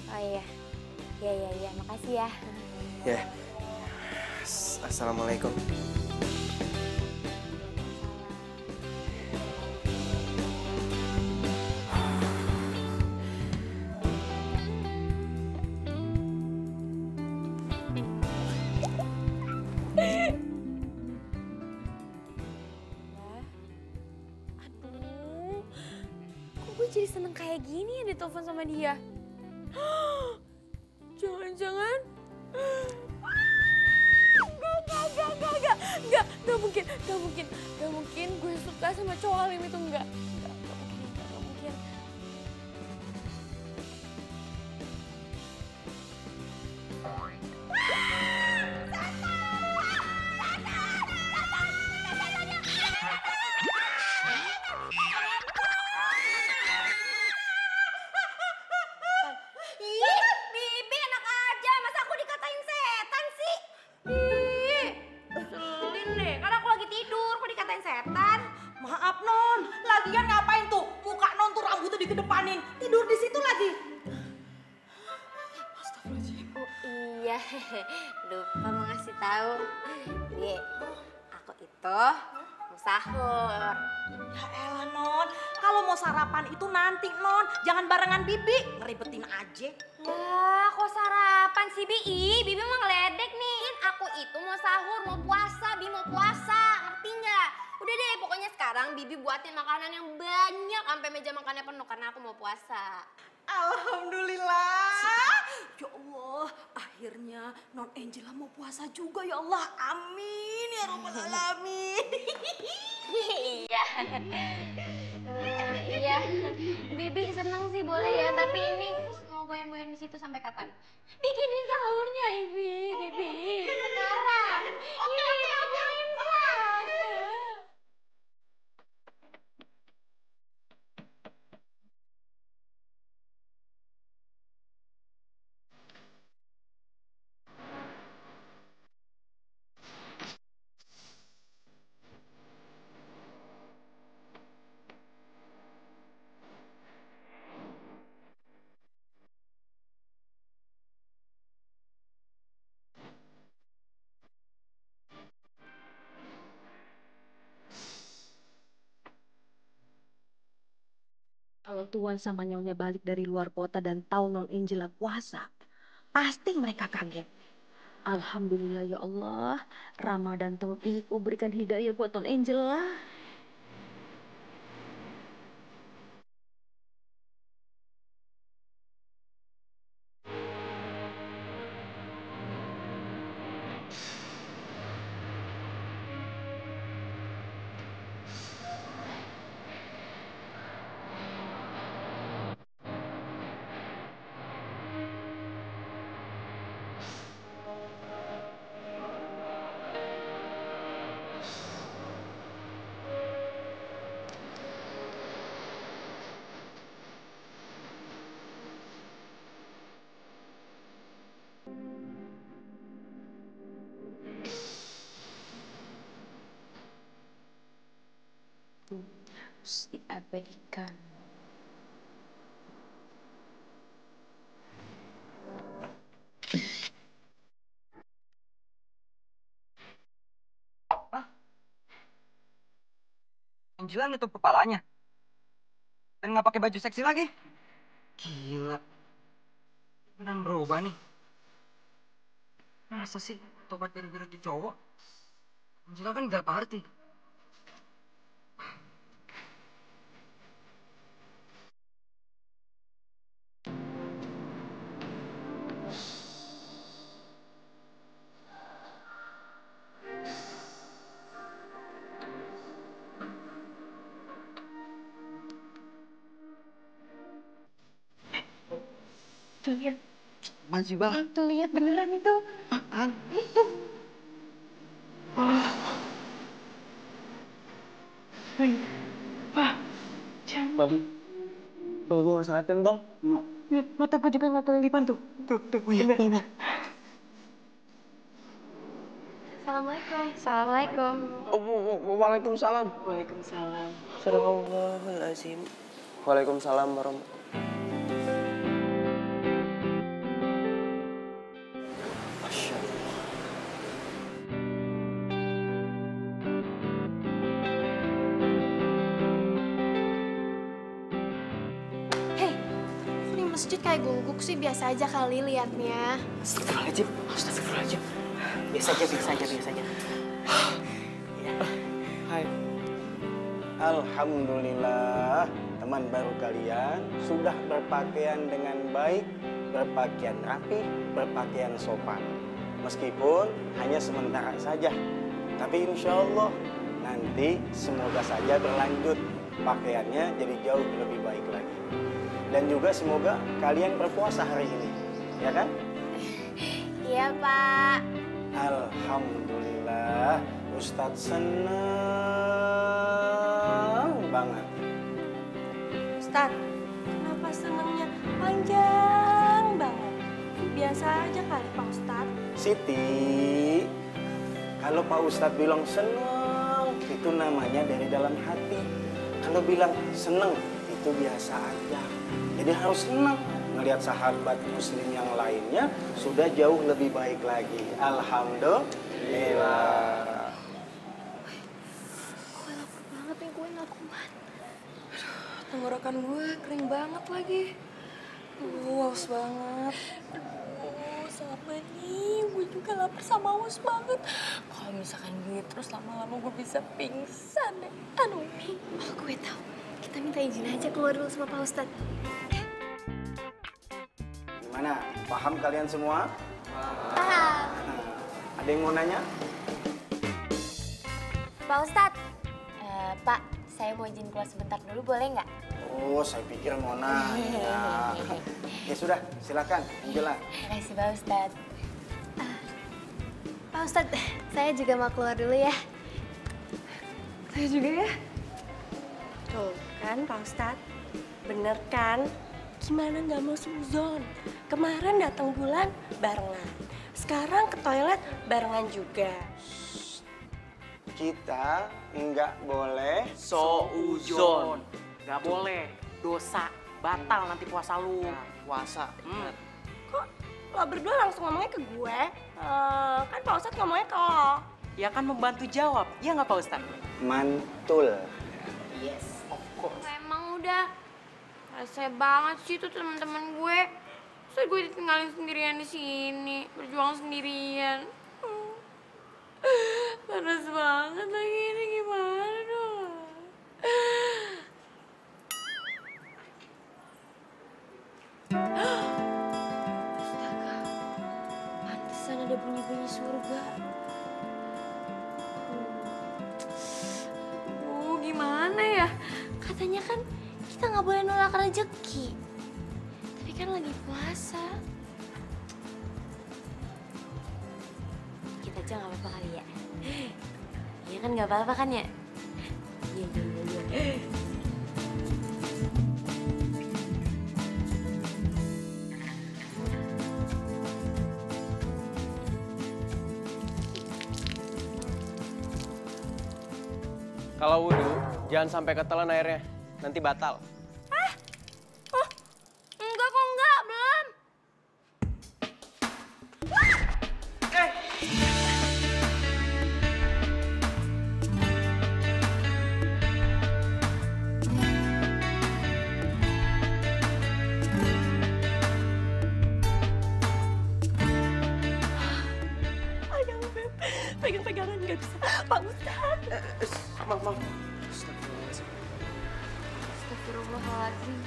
Oh iya. Iya, makasih ya. Ya. Assalamualaikum. Aduh, kok gue jadi seneng kayak gini ya ditelepon sama dia? Jangan-jangan... Gak mungkin gue suka sama cowok alim itu, enggak mungkin. Ih, Bibi enak aja, masa aku dikatain setan sih? Ih, keselin deh, karena aku lagi tidur, kok dikatain setan? Maaf Non, lagian ngapain tuh? Muka Non tuh rambutnya dikedepanin, tidur di situ lagi. Oh iya, lupa mau ngasih tahu. Bi, aku itu mau sahur. Ya elah Non, kalau mau sarapan itu nanti Non, jangan barengan Bibi, ngeribetin aja. Lah, kok sarapan sih, Bi? Ih, Bibi mau ngeledek nih. Kan aku itu mau sahur, mau puasa, Bi mau puasa. Ngerti nggak? Udah deh, pokoknya sekarang Bibi buatin makanan yang banyak sampai meja makannya penuh karena aku mau puasa. Alhamdulillah. Ya Allah, akhirnya Non Angela mau puasa juga ya Allah. Amin ya rabbal alamin. Iya. Iya. Bibi seneng sih boleh ya, tapi ini mau goyang-goyang di situ sampai kapan? Bikinin sahurnya, Bibi. Sekarang. Ini aku imsak. Kalau Tuan sama Nyonya balik dari luar kota dan tahu Non Angela puasa, pasti mereka kaget. Alhamdulillah ya Allah, Ramadan Taufik berikan hidayah buat Non Angela. harus diabaikan. Angela nutup kepalanya. Dan nggak pakai baju seksi lagi. Gila. Beneran berubah nih. Masa sih tobat gara-gara di cowok? Angela kan nggak party. Tuh lihat, Masih bang. tuh lihat beneran itu. Itu. Wah, jangan. Bang, gue nggak sadarin bang. Lihat mata Pak juga nggak kelilipan tuh. Tuh, bener. Assalamualaikum. Assalamualaikum. Waalaikumsalam. Waalaikumsalam. Sadaqallahul-azim. Waalaikumsalam warahmatullahi. Masya Allah. Hei, kok di masjid kayak guguk sih? Biasa aja kali liatnya. Astagfirullahaladzim. Astagfirullahaladzim. Biasa aja. Hai. Alhamdulillah, teman baru kalian sudah berpakaian dengan baik, berpakaian rapi, berpakaian sopan. Meskipun hanya sementara saja, tapi insya Allah nanti semoga saja berlanjut pakaiannya jadi jauh lebih baik lagi. Dan juga semoga kalian berpuasa hari ini, ya kan? Iya, Pak. Alhamdulillah, Ustadz senang banget. Ustaz, kenapa senangnya panjang banget? Biasa aja kali Pak Ustaz. Siti, kalau Pak Ustadz bilang senang, itu namanya dari dalam hati. Kalau bilang senang, itu biasa aja. Jadi harus senang ngelihat sahabat muslim yang lainnya sudah jauh lebih baik lagi. Alhamdulillah. Gue lapar banget nih, gue nggak kuat. Tenggorokan gue kering banget lagi. Haus banget. Aduh, sama nih. Gue juga lapar sama haus banget. Kalau misalkan gitu terus lama-lama gue bisa pingsan deh. Aduh. Oh, gue tahu. Kita minta izin aja keluar dulu sama Pak Ustadz. Gimana? Paham kalian semua? Paham. Ada yang mau nanya? Pak Ustadz. Pak, saya mau izin keluar sebentar dulu, boleh nggak? Oh, saya pikir mau nanya. Ya sudah, silakan, Angela. Makasih Pak Ustadz. Pak Ustadz, saya juga mau keluar dulu ya. Saya juga ya. Tuh kan Pak Ustadz, bener kan? Gimana nggak mau suzon? Kemarin datang bulan barengan. Sekarang ke toilet barengan juga. Kita nggak boleh Souzon. Gak boleh. Dosa. Batal nanti puasa lu. Puasa. Kok lo berdua langsung ngomongnya ke gue? Kan Pak Ustadz ngomongnya ke lo. Ya kan membantu jawab. Iya nggak Pak Ustadz? mantul. Yes, of course. Emang udah rese banget sih tuh teman-teman gue. Terus gue ditinggalin sendirian di sini, berjuang sendirian. Panas banget lagi ini, gimana dong? Astaga, pantesan ada bunyi-bunyi surga. Gimana ya? Katanya kan kita nggak boleh nolak rezeki. Tapi kan lagi puasa. Kita aja nggak apa-apa kali ya. Iya kan nggak apa-apa kan ya? Iya. Kalau wudhu, Jangan sampai ketelan airnya, nanti batal. Enggak kok, enggak, belum. Ayang Beb, pegang-pegangan nggak bisa. Pak Ustadz. Maaf. Astagfirullahaladzim.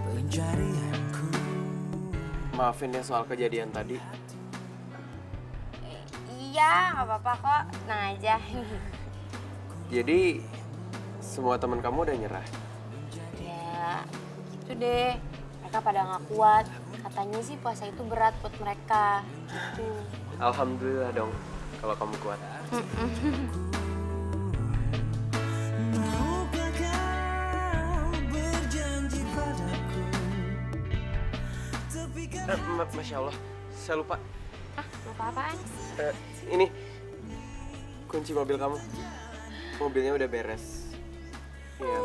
Pencarianku. Maafin ya soal kejadian tadi. Iya, nggak apa-apa kok. Tenang aja. Jadi, semua teman kamu udah nyerah? Ya, gitu deh. Mereka pada nggak kuat. Katanya sih puasa itu berat buat mereka. Gitu. Alhamdulillah dong, kalau kamu kuat. Maukah kau berjanji padaku? Masya Allah, saya lupa. Lupa apaan? Ini, kunci mobil kamu. Mobilnya udah beres. Iya,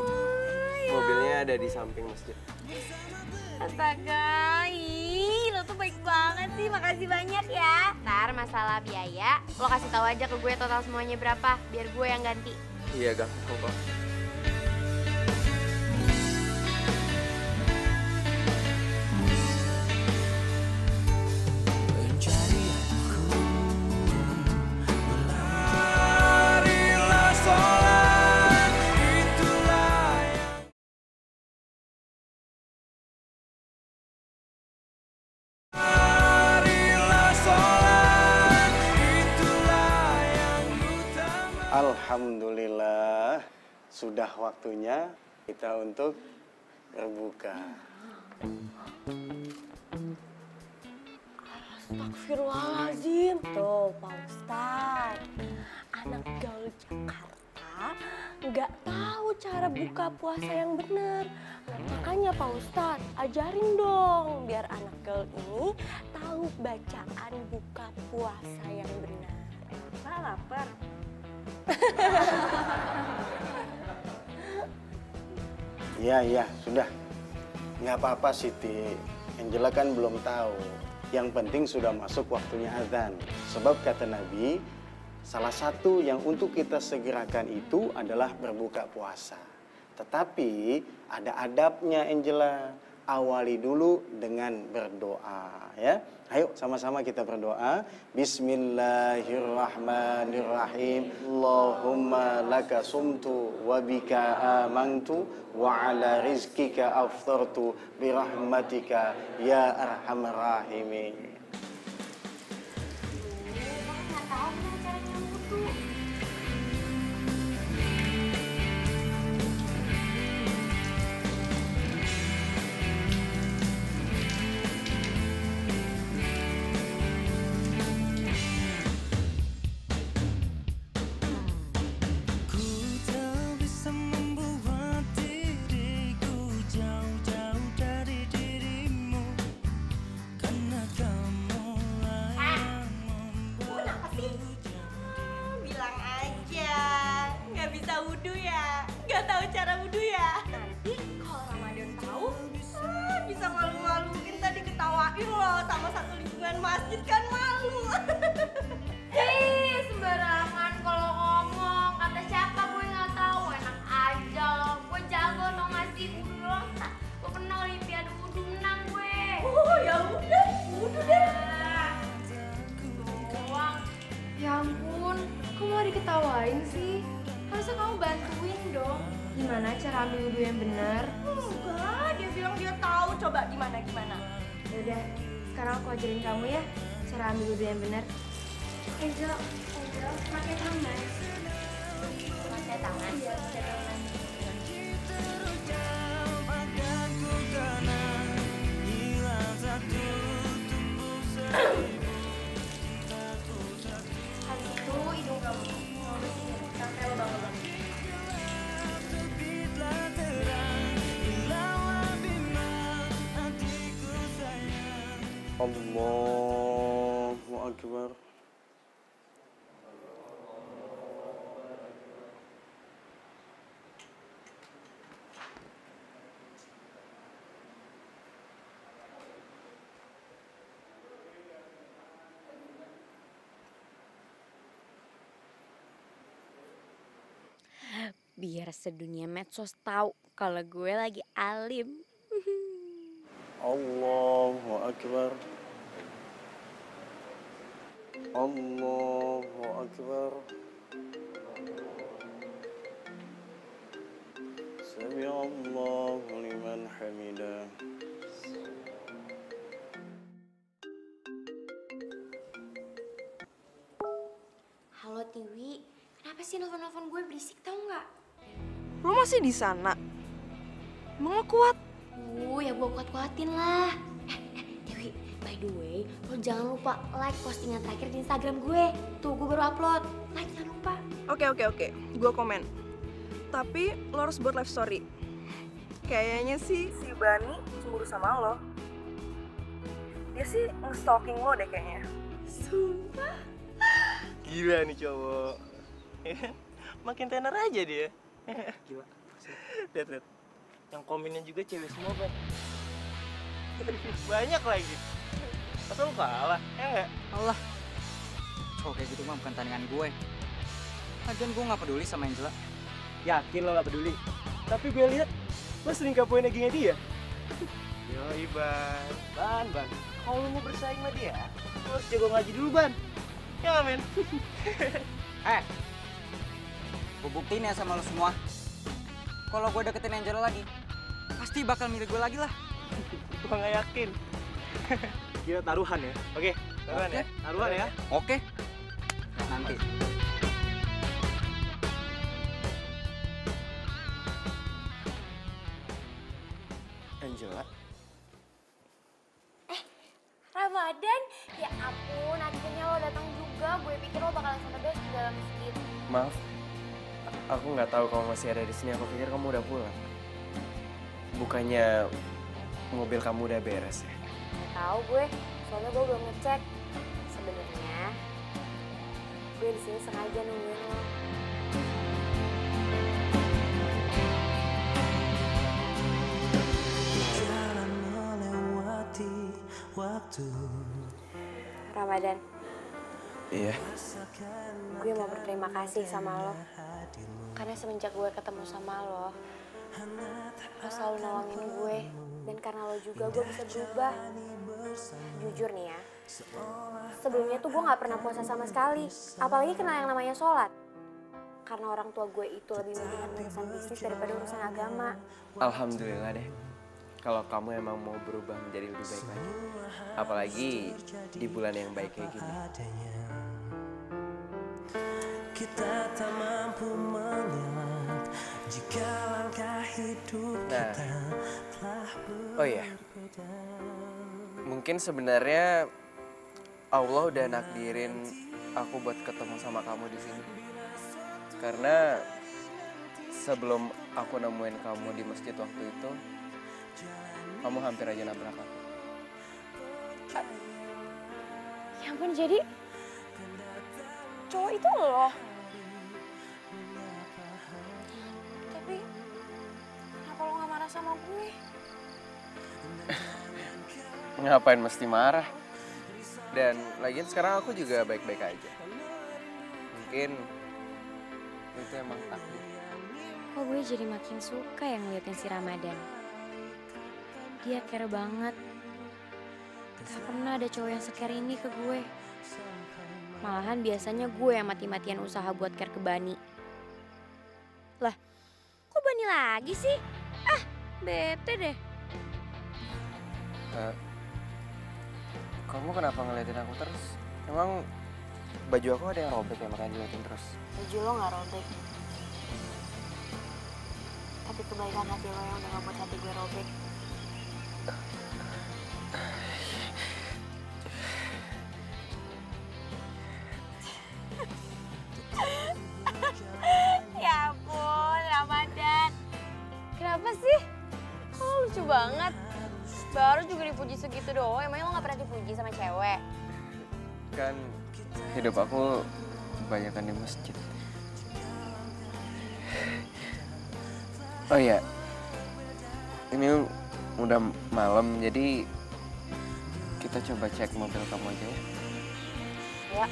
mobilnya ada di samping masjid. Astaga, lo tuh baik banget sih. Makasih banyak ya. Ntar masalah biaya, lo kasih tahu aja ke gue total semuanya berapa, biar gue yang ganti. Iya, gampang kok. Marilah sholat, itulah yang Marilah sholat, itulah yang utama. Alhamdulillah, sudah waktunya kita untuk berbuka. Astagfirullahaladzim. Tuh, Pak Ustadz. Anak gaul Jakarta nggak tahu cara buka puasa yang benar. Makanya Pak Ustadz, ajarin dong biar anak gaul ini tahu bacaan buka puasa yang benar. Pak lapar. Iya, sudah. Nggak apa-apa, Siti. Angela kan belum tahu. Yang penting sudah masuk waktunya azan. Sebab kata Nabi, salah satu yang untuk kita segerakan itu adalah berbuka puasa. Tetapi ada adabnya, Angela. Awali dulu dengan berdoa, ya. Ayo sama-sama kita berdoa. Bismillahirrahmanirrahim. Allahumma laka sumtu wa bika amantu wa ala rizkika aftartu birahmatika ya arhamar rahimin. Nggak tahu gimana caranya wudu. Ku tak bisa membuat diriku jauh-jauh dari dirimu, karena kamu lah yang membuatku Bilang aja, nggak bisa wudhu ya, nggak tahu cara wudhu ya. Nanti kalau Ramadan tahu, bisa malu-maluin tadi ketawain loh sama satu lingkungan masjid kan malu. Sembarangan kalau ngomong. Kata siapa gue nggak tahu. Enak aja loh. Gue jago dong ngasih wudu doang. Gue pernah olimpiade wudu, menang gue. Oh ya udah, wudhu deh. Doang. Ya ampun, kok malah diketawain sih? Harusnya kamu bantuin dong. Gimana cara ambil wudhu yang benar? Enggak, dia bilang dia tahu. Coba gimana? Yaudah, sekarang aku ajarin kamu ya cara ambil wudhu yang benar. Angel, pakai tangan. Pakai tangan. Iya, pakai tangan. akan ku kenang, hilang satu tumbuh Habis itu hidung kamu. Sampai lubang-lubang. terbitlah terang, hilanglah bimbang hatiku sayang. Allahu Akbar. Biar sedunia medsos tahu kalau gue lagi alim. Allahu Akbar. Allahu Akbar. Sami Allahu liman hamidah. Halo Tiwi, kenapa sih nelfon-nelfon gue berisik tau nggak? Lo masih di sana? Emang lo kuat? Ya gue kuat-kuatin lah. Tiwi, by the way, lo jangan lupa like postingan terakhir di Instagram gue. Tuh, gue baru upload. Like, jangan lupa. Oke. Gue komen. Tapi lo harus buat live story. Kayaknya sih si Bani cemburu sama lo. Dia sih nge-stalking lo deh kayaknya. Sumpah. Gila nih cowok. Makin tenar aja dia. Gila. Lihat. Yang komennya juga cewek semua, Ban. Banyak lagi. Masa lu kalah? Ya enggak? Allah. Cowok kayak gitu mah bukan tandingan gue. Lagian gue gak peduli sama Angela. Yakin lo gak peduli? Tapi gue lihat lo sering kapoin eggingnya dia. Yoi, Ban. Ban. Kalau lu mau bersaing sama dia, lo harus jago ngaji dulu, Ban. Ya nggak, men? Gue buktiin ya sama lo semua. Kalau gue deketin Angela lagi, pasti bakal milih gue lagi lah. Gue nggak yakin. Kita taruhan ya? Oke, taruhan ya? Taruhan ya? Oke. Nanti. Angela. Ramadan, ya ampun, akhirnya lo datang juga. Gue pikir lo bakalan sampai besok di dalam masjid. Maaf. Aku nggak tahu kamu masih ada di sini. Aku pikir kamu udah pulang. Bukannya mobil kamu udah beres ya? Gak tahu gue, soalnya gue belum ngecek. Sebenarnya gue di sini sengaja nungguin lo. Jalan melewati waktu. Ramadan, Iya. gue mau berterima kasih sama lo. Karena semenjak gue ketemu sama lo selalu nolongin gue. Dan karena lo juga gue bisa berubah. Jujur nih ya, sebelumnya tuh gue gak pernah puasa sama sekali. Apalagi kenal yang namanya sholat. Karena orang tua gue itu lebih pentingkan urusan bisnis daripada urusan agama. Alhamdulillah deh. Kalau kamu emang mau berubah menjadi lebih baik lagi. Apalagi di bulan yang baik kayak gini. Kita tak mampu mengelak jika langkah hidup kita telah Oh iya. Mungkin sebenarnya Allah udah nakdirin aku buat ketemu sama kamu di sini. Karena sebelum aku nemuin kamu di masjid waktu itu, kamu hampir aja nabrak aku. Ya ampun, jadi cowok itu lo. Tapi kenapa lo gak marah sama gue? Ngapain mesti marah? Dan lagian sekarang aku juga baik-baik aja. Mungkin itu emang takdir. Kok gue jadi makin suka yang ngeliatin si Ramadan. Dia care banget. Gak pernah ada cowok yang se-care ini ke gue. Malahan biasanya gue yang mati-matian usaha buat care ke Bani. Lah, kok Bani lagi sih? Ah, bete deh. Kamu kenapa ngeliatin aku terus? Emang baju aku ada yang robek ya makanya ngeliatin terus? Baju lo gak robek. Tapi kebaikan hati lo yang udah gak buat hati gue robek. Ya ampun, Ramadan. Kenapa sih? Kok lo lucu banget? Baru juga dipuji segitu doang, emangnya lo gak pernah dipuji sama cewek? Kan hidup aku kebanyakan di masjid. Oh iya, ini udah malam jadi kita coba cek mobil kamu aja ya. Ya.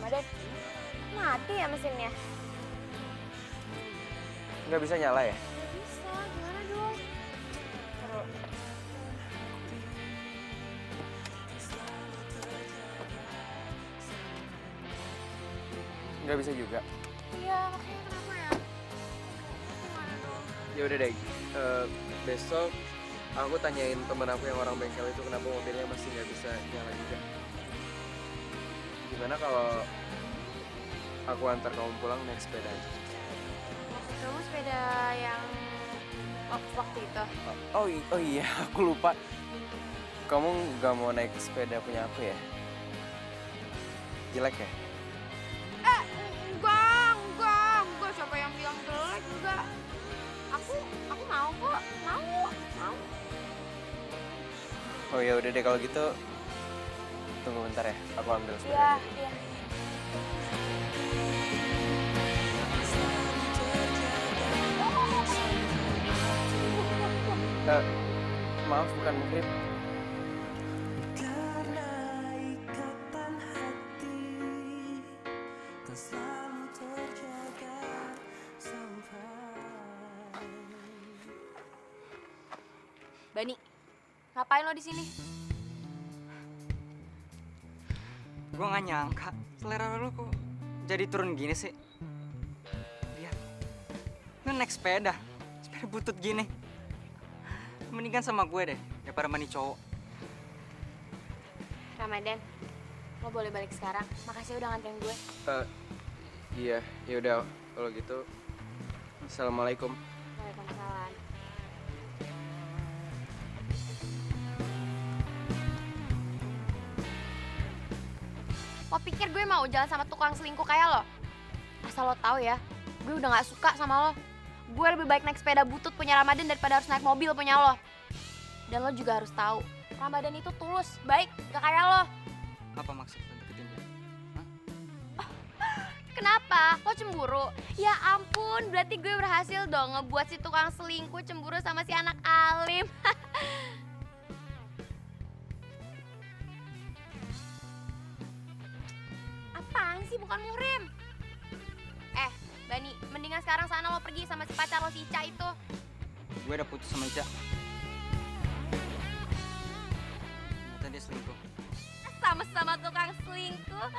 Ramadan, mati ya mesinnya? Nggak bisa nyala ya? Nggak bisa, gimana dong? Taruh. Nggak bisa juga. Iya, makanya kenapa ya? Gimana dong? Ya udah deh, besok aku tanyain temen aku yang orang bengkel itu kenapa mobilnya masih nggak bisa nyala juga. Gimana kalau aku antar kamu pulang naik sepeda aja? Maksud kamu sepeda yang waktu itu? Oh iya, aku lupa. Kamu nggak mau naik sepeda punya aku ya? Jelek ya? Enggak. Siapa yang bilang jelek? Enggak. Aku mau kok. Mau. Oh ya udah deh kalau gitu. Tunggu bentar ya, aku ambil sepeda. Iya, aja. iya. Maaf, bukan Muhrim. Karena ikatan hati kan selalu terjaga sampai. Bani, ngapain lo di sini? Gue nggak nyangka selera lo kok jadi turun gini sih. Lihat, lo naik sepeda butut gini. Mendingan sama gue deh daripada mani cowok. Ramadan, lo boleh balik sekarang. Makasih udah nganterin gue. Iya, ya udah kalau gitu. Assalamualaikum. Waalaikumsalam. Lo pikir gue mau jalan sama tukang selingkuh kayak lo? Asal lo tahu ya, gue udah gak suka sama lo. Gue lebih baik naik sepeda butut punya Ramadan daripada harus naik mobil punya lo. Dan lo juga harus tahu, Ramadan itu tulus, baik, gak kayak lo. Apa maksud lo deketin dia? Kenapa? Lo cemburu? Ya ampun, berarti gue berhasil dong ngebuat si tukang selingkuh cemburu sama si anak alim. Apaan sih, bukan Muhrim? Bani, mendingan sekarang sana lo pergi sama si pacar lo, si Ica itu. Gue udah putus sama Ica. Ternyata dia selingkuh. Sama-sama tukang selingkuh.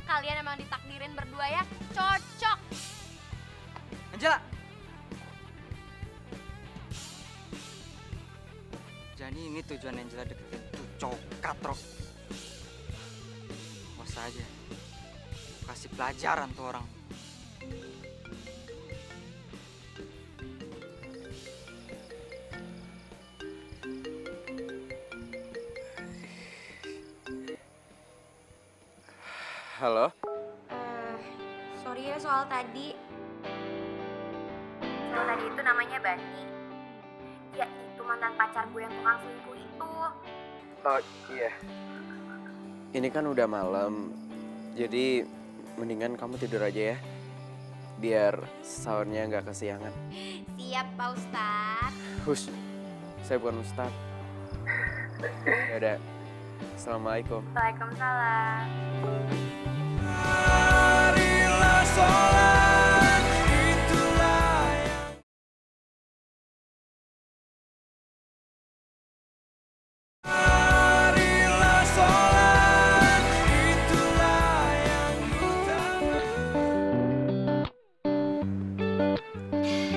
Kalian emang ditakdirin berdua ya, cocok. Angela! Jadi ini tujuan Angela deketin tuh cowok katrok. Awas aja. Kasih pelajaran tuh orang. Halo? Sorry ya soal tadi. Soal tadi itu namanya Bani. Ya itu mantan pacar gue yang tukang selingkuh itu. Oh iya. Ini kan udah malam, jadi mendingan kamu tidur aja ya. Biar sahurnya nggak kesiangan. Siap Pak Ustadz. Hush, saya bukan Ustadz. Yaudah, Assalamualaikum. Waalaikumsalam. Marilah sholat, itulah yang marilah sholat, itulah yang utama.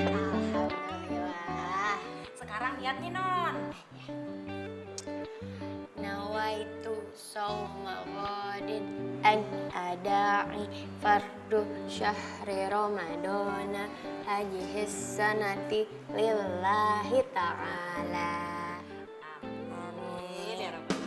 Alhamdulillah. Sekarang niatnya non. Nawaitu sauma ghadin an ada'i fardu syahri ramadana ajihis sanati lillahi ta'ala. Amin ya Rabbal.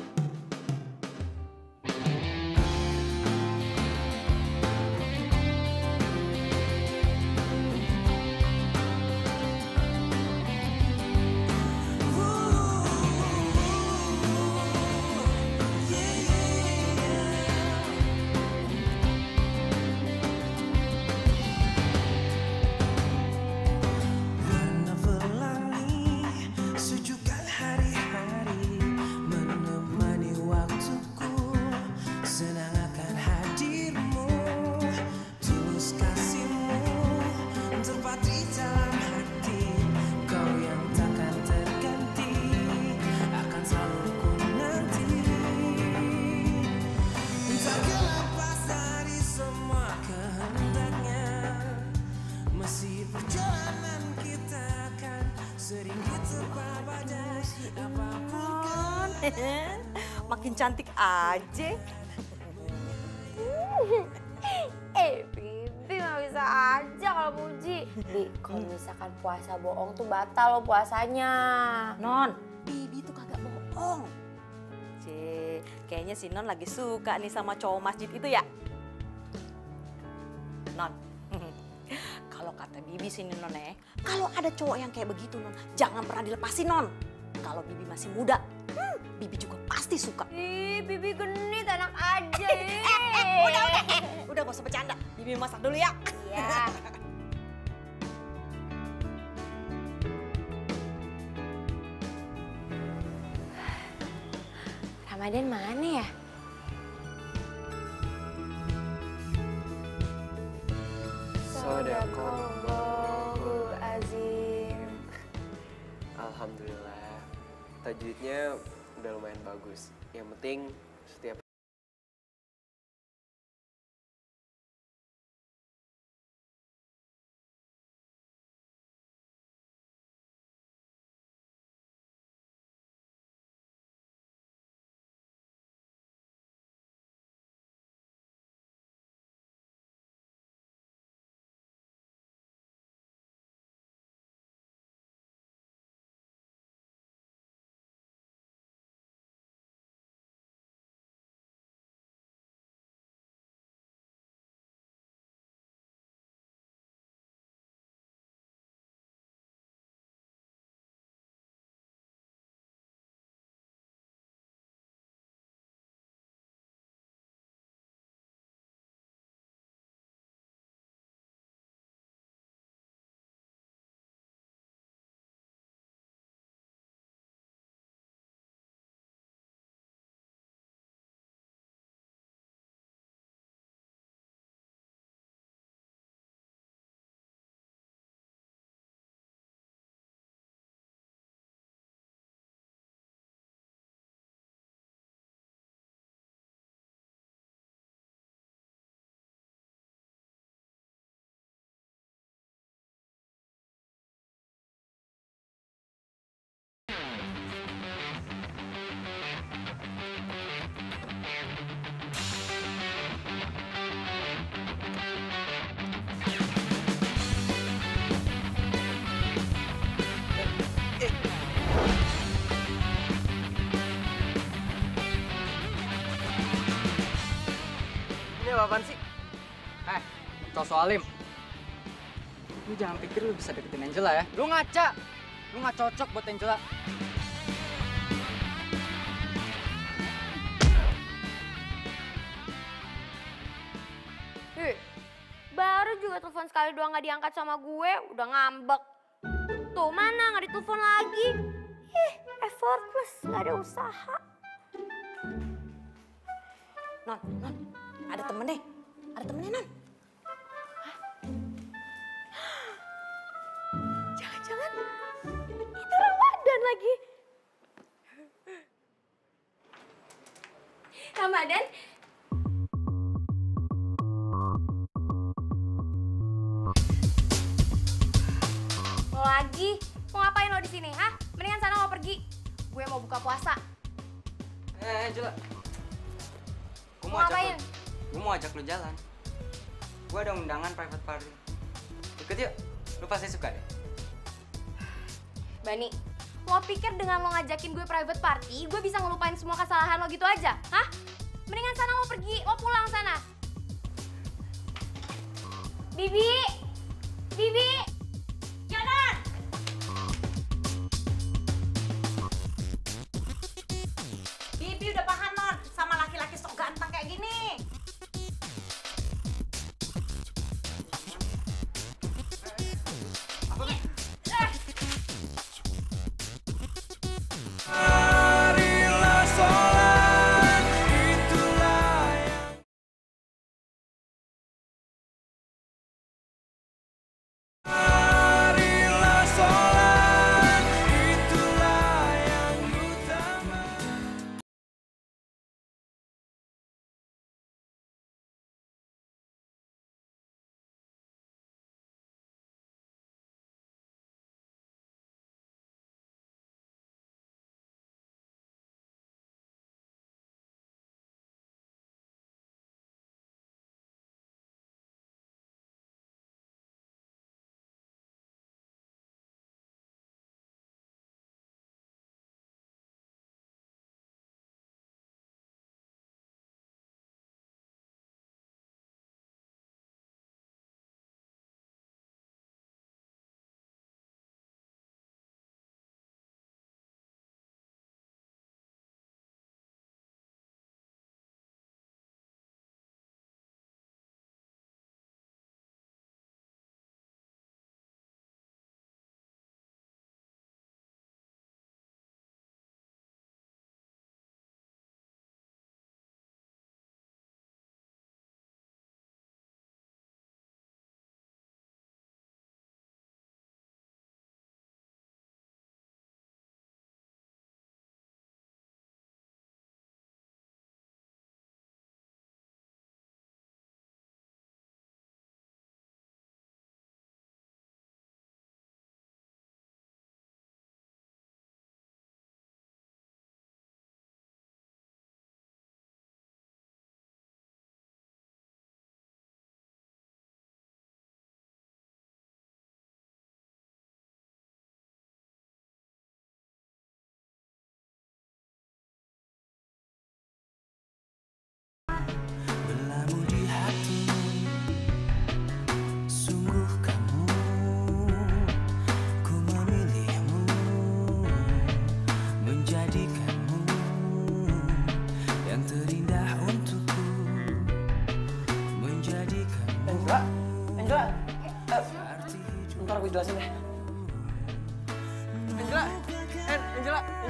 Warna pelangi sejuka Makin cantik aja. Bibi nggak bisa aja kalau muji. Bi, kalau misalkan puasa bohong tuh batal lo puasanya. Non, Bibi tuh kagak bohong. Kayaknya si Non lagi suka nih sama cowok masjid itu ya. Non, kalau kata Bibi sini Non kalau ada cowok yang kayak begitu Non, jangan pernah dilepasin Non. Kalau Bibi masih muda, Bibi juga pasti suka. Ih, Bibi genit enak aja. Udah gak usah bercanda. Bibi masak dulu ya. Iya. Ramadan mana ya? Sodaqallahul azim. Alhamdulillah, tajwidnya udah lumayan bagus. Yang penting setiap Ini apaan sih? Cowok soalim. Lu jangan pikir lu bisa deketin Angela ya. Lu ngaca. Lu nggak cocok buat Angela. Baru juga telepon sekali doang nggak diangkat sama gue, udah ngambek. Tuh mana nggak ditelepon lagi? Effortless, nggak ada usaha. Non, ada temennya. Ada temennya, Non. Jangan-jangan itu Ramadan lagi. Ramadan? Lo lagi? Mau ngapain lo di sini, hah? Mendingan sana lo pergi. Gue mau buka puasa. Angela. Mau ngapain? Gue mau ajak lu jalan. Gue ada undangan private party. Ikut yuk. Lu pasti suka deh. Bani, lo pikir dengan lo ngajakin gue private party, gue bisa ngelupain semua kesalahan lo gitu aja? Hah? Mendingan sana lo pergi, lo pulang sana. Bibi! Bibi! Jalan! Bibi udah paham, Non, sama laki-laki sok ganteng kayak gini. Marilah sholat, itulah yang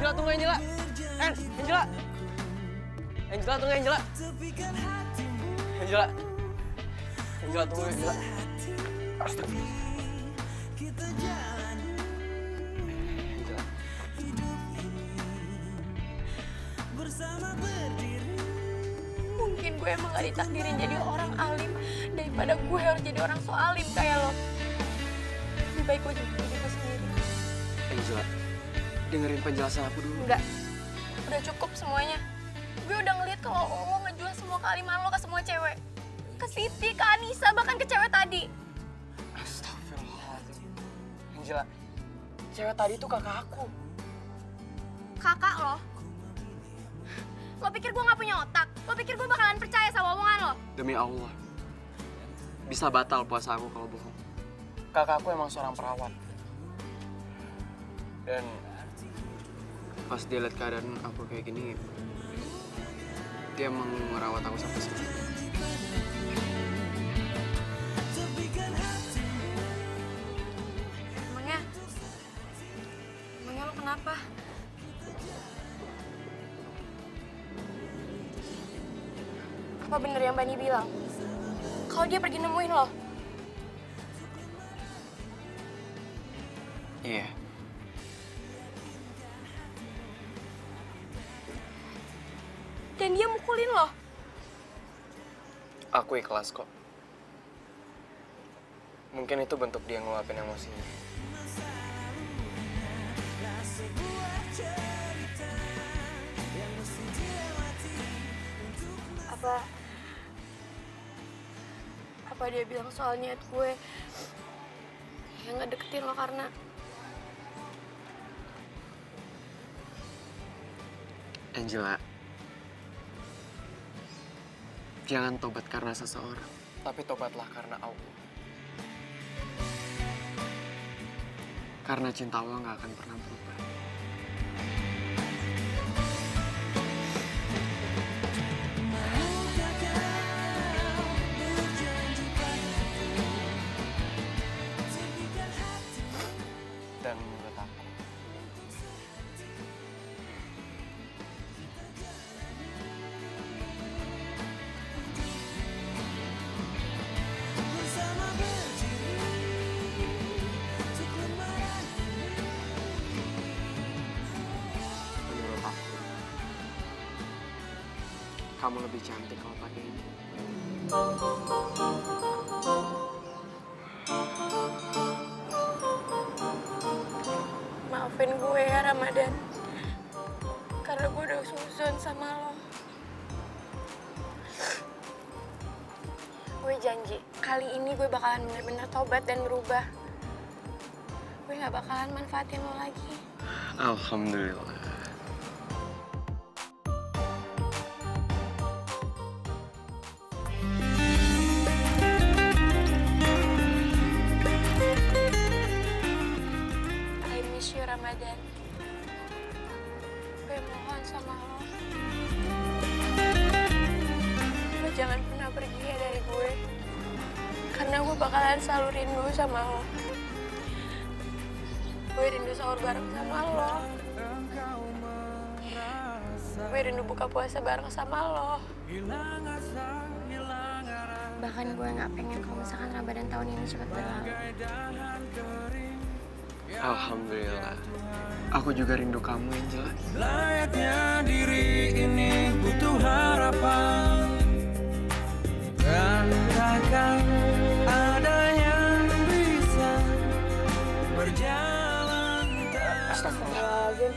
Angela, tunggu Angela. Angela. Angela, tunggu Angela. Angela. Angela, tunggu Angela. Astagfirullah. Angela. Mungkin gue emang gak ditakdirin jadi orang alim daripada gue harus jadi orang so alim kayak lo. Lebih baik gue jadi diri gue sendiri. Angela, dengerin penjelasan aku dulu. Enggak, udah cukup semuanya. Gue udah ngeliat kalau lo ngejual semua kealiman lo ke semua cewek. Ke Siti, ke Anissa, bahkan ke cewek tadi. Astagfirullahaladzim. Angela, cewek tadi tuh kakak aku. Kakak lo? Lo pikir gue gak punya otak? Lo pikir gue bakalan percaya sama omongan lo? Demi Allah, bisa batal puasa aku kalau bohong. Kakakku emang seorang perawat. Dan pas dia lihat keadaan aku kayak gini, dia emang ngerawat aku sampai sekarang. Emangnya lo kenapa? Apa bener yang Bani bilang? Kalau dia pergi nemuin lo? Iya. Dan dia mukulin lo? Aku ikhlas kok. Mungkin itu bentuk dia ngeluapin emosinya. Apa dia bilang soal niat gue yang ngedeketin lo karena Angela, jangan tobat karena seseorang, tapi tobatlah karena Allah. Karena cinta Allah nggak akan pernah berubah. Dan menurut aku, kamu lebih cantik kalau pakai ini. maafin gue ya Ramadan. Karena gue udah suzon sama lo. Gue janji, kali ini gue bakalan bener-bener tobat dan berubah. Gue gak bakalan manfaatin lo lagi. Alhamdulillah. I miss you Ramadan. Gue mohon sama lo. Lo jangan pernah pergi ya dari gue. Karena gue bakalan selalu rindu sama lo. Gue rindu sahur bareng sama lo. Gue rindu buka puasa bareng sama lo. Bahkan gue gak pengen kalau misalkan Ramadan tahun ini cepat berlalu. Alhamdulillah. Aku juga rindu kamu, Angela. Layaknya diri ini butuh harapan, dan takkan ada yang bisa berjalan. Astagfirullahaladzim.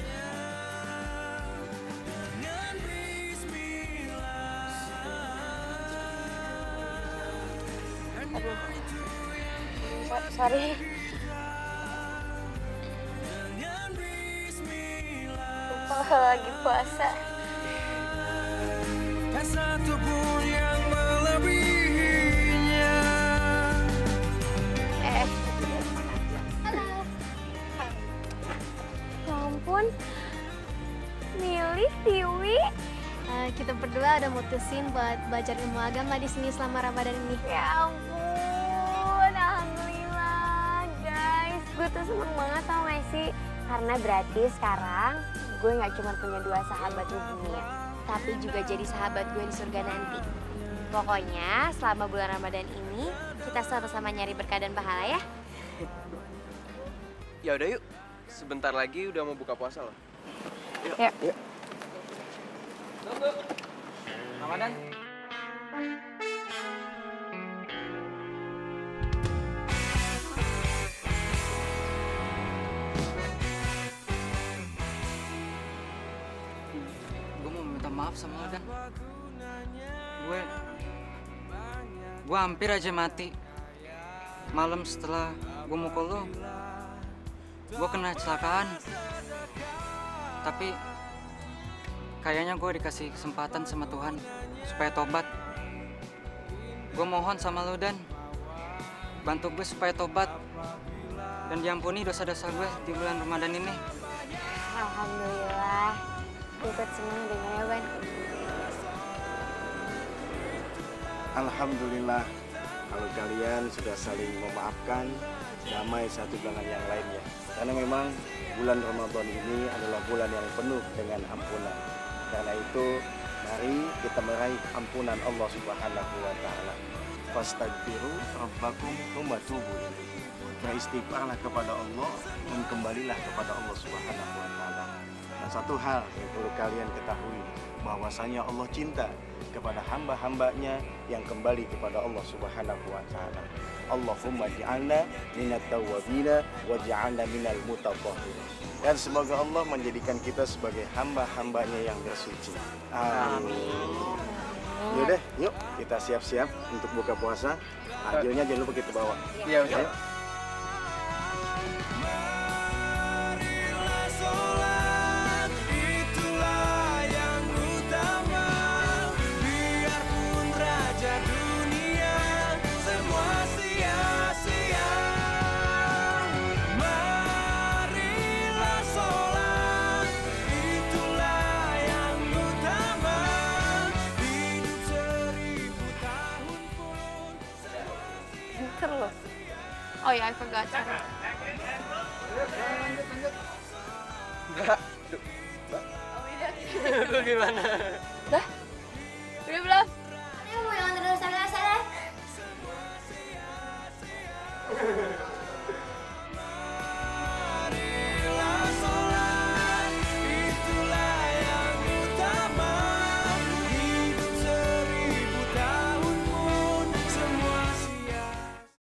Aduh. Sorry. Lupa lagi puasa. Tak satu pun yang melebihinya. Halo. Ya ampun. Milih, Tiwi. Kita berdua udah mutusin buat belajar ilmu agama di sini selama Ramadan ini. Ya ampun, alhamdulillah guys. Gue tuh seneng banget tau gak sih? Karena berarti sekarang gue nggak cuma punya 2 sahabat di dunia, tapi juga jadi sahabat gue di surga nanti. Pokoknya selama bulan Ramadan ini kita sama-sama nyari berkah dan pahala ya. Ya udah yuk, sebentar lagi udah mau buka puasa loh. Yuk. Yuk. Tunggu. Ramadan. Gue mau minta maaf sama lo, Dan. Gue hampir aja mati. Malam setelah gue mukul lo, gue kena kecelakaan. Tapi kayaknya gue dikasih kesempatan sama Tuhan supaya tobat. Gue mohon sama lo, Dan, bantu gue supaya tobat dan diampuni dosa-dosa gue di bulan Ramadan ini. Alhamdulillah, gue ikut senang dengarnya, Ban. Alhamdulillah, kalau kalian sudah saling memaafkan, damai satu dengan yang lainnya. Karena memang bulan Ramadan ini adalah bulan yang penuh dengan ampunan. Karena itu, mari kita meraih ampunan Allah Subhanahu wa Ta'ala. Fastaghfiru rabbakum tsumma tubu ilaihi. Beristighfarlah kepada Allah dan kembalilah kepada Allah Subhanahu wa Ta'ala. Dan satu hal yang perlu kalian ketahui, bahwasanya Allah cinta kepada hamba-hambanya yang kembali kepada Allah Subhanahu wa Ta'ala. Allahumma ja'alna minat tawwabina wa ja'alna minal mutatahhirin. Dan semoga Allah menjadikan kita sebagai hamba-hambanya yang bersuci. Amin. Yaudah, yuk kita siap-siap untuk buka puasa. Takjilnya jangan lupa kita bawa. Iya, Ustaz. Oh ya, I forgot. Mbak. Lu gimana? Dah,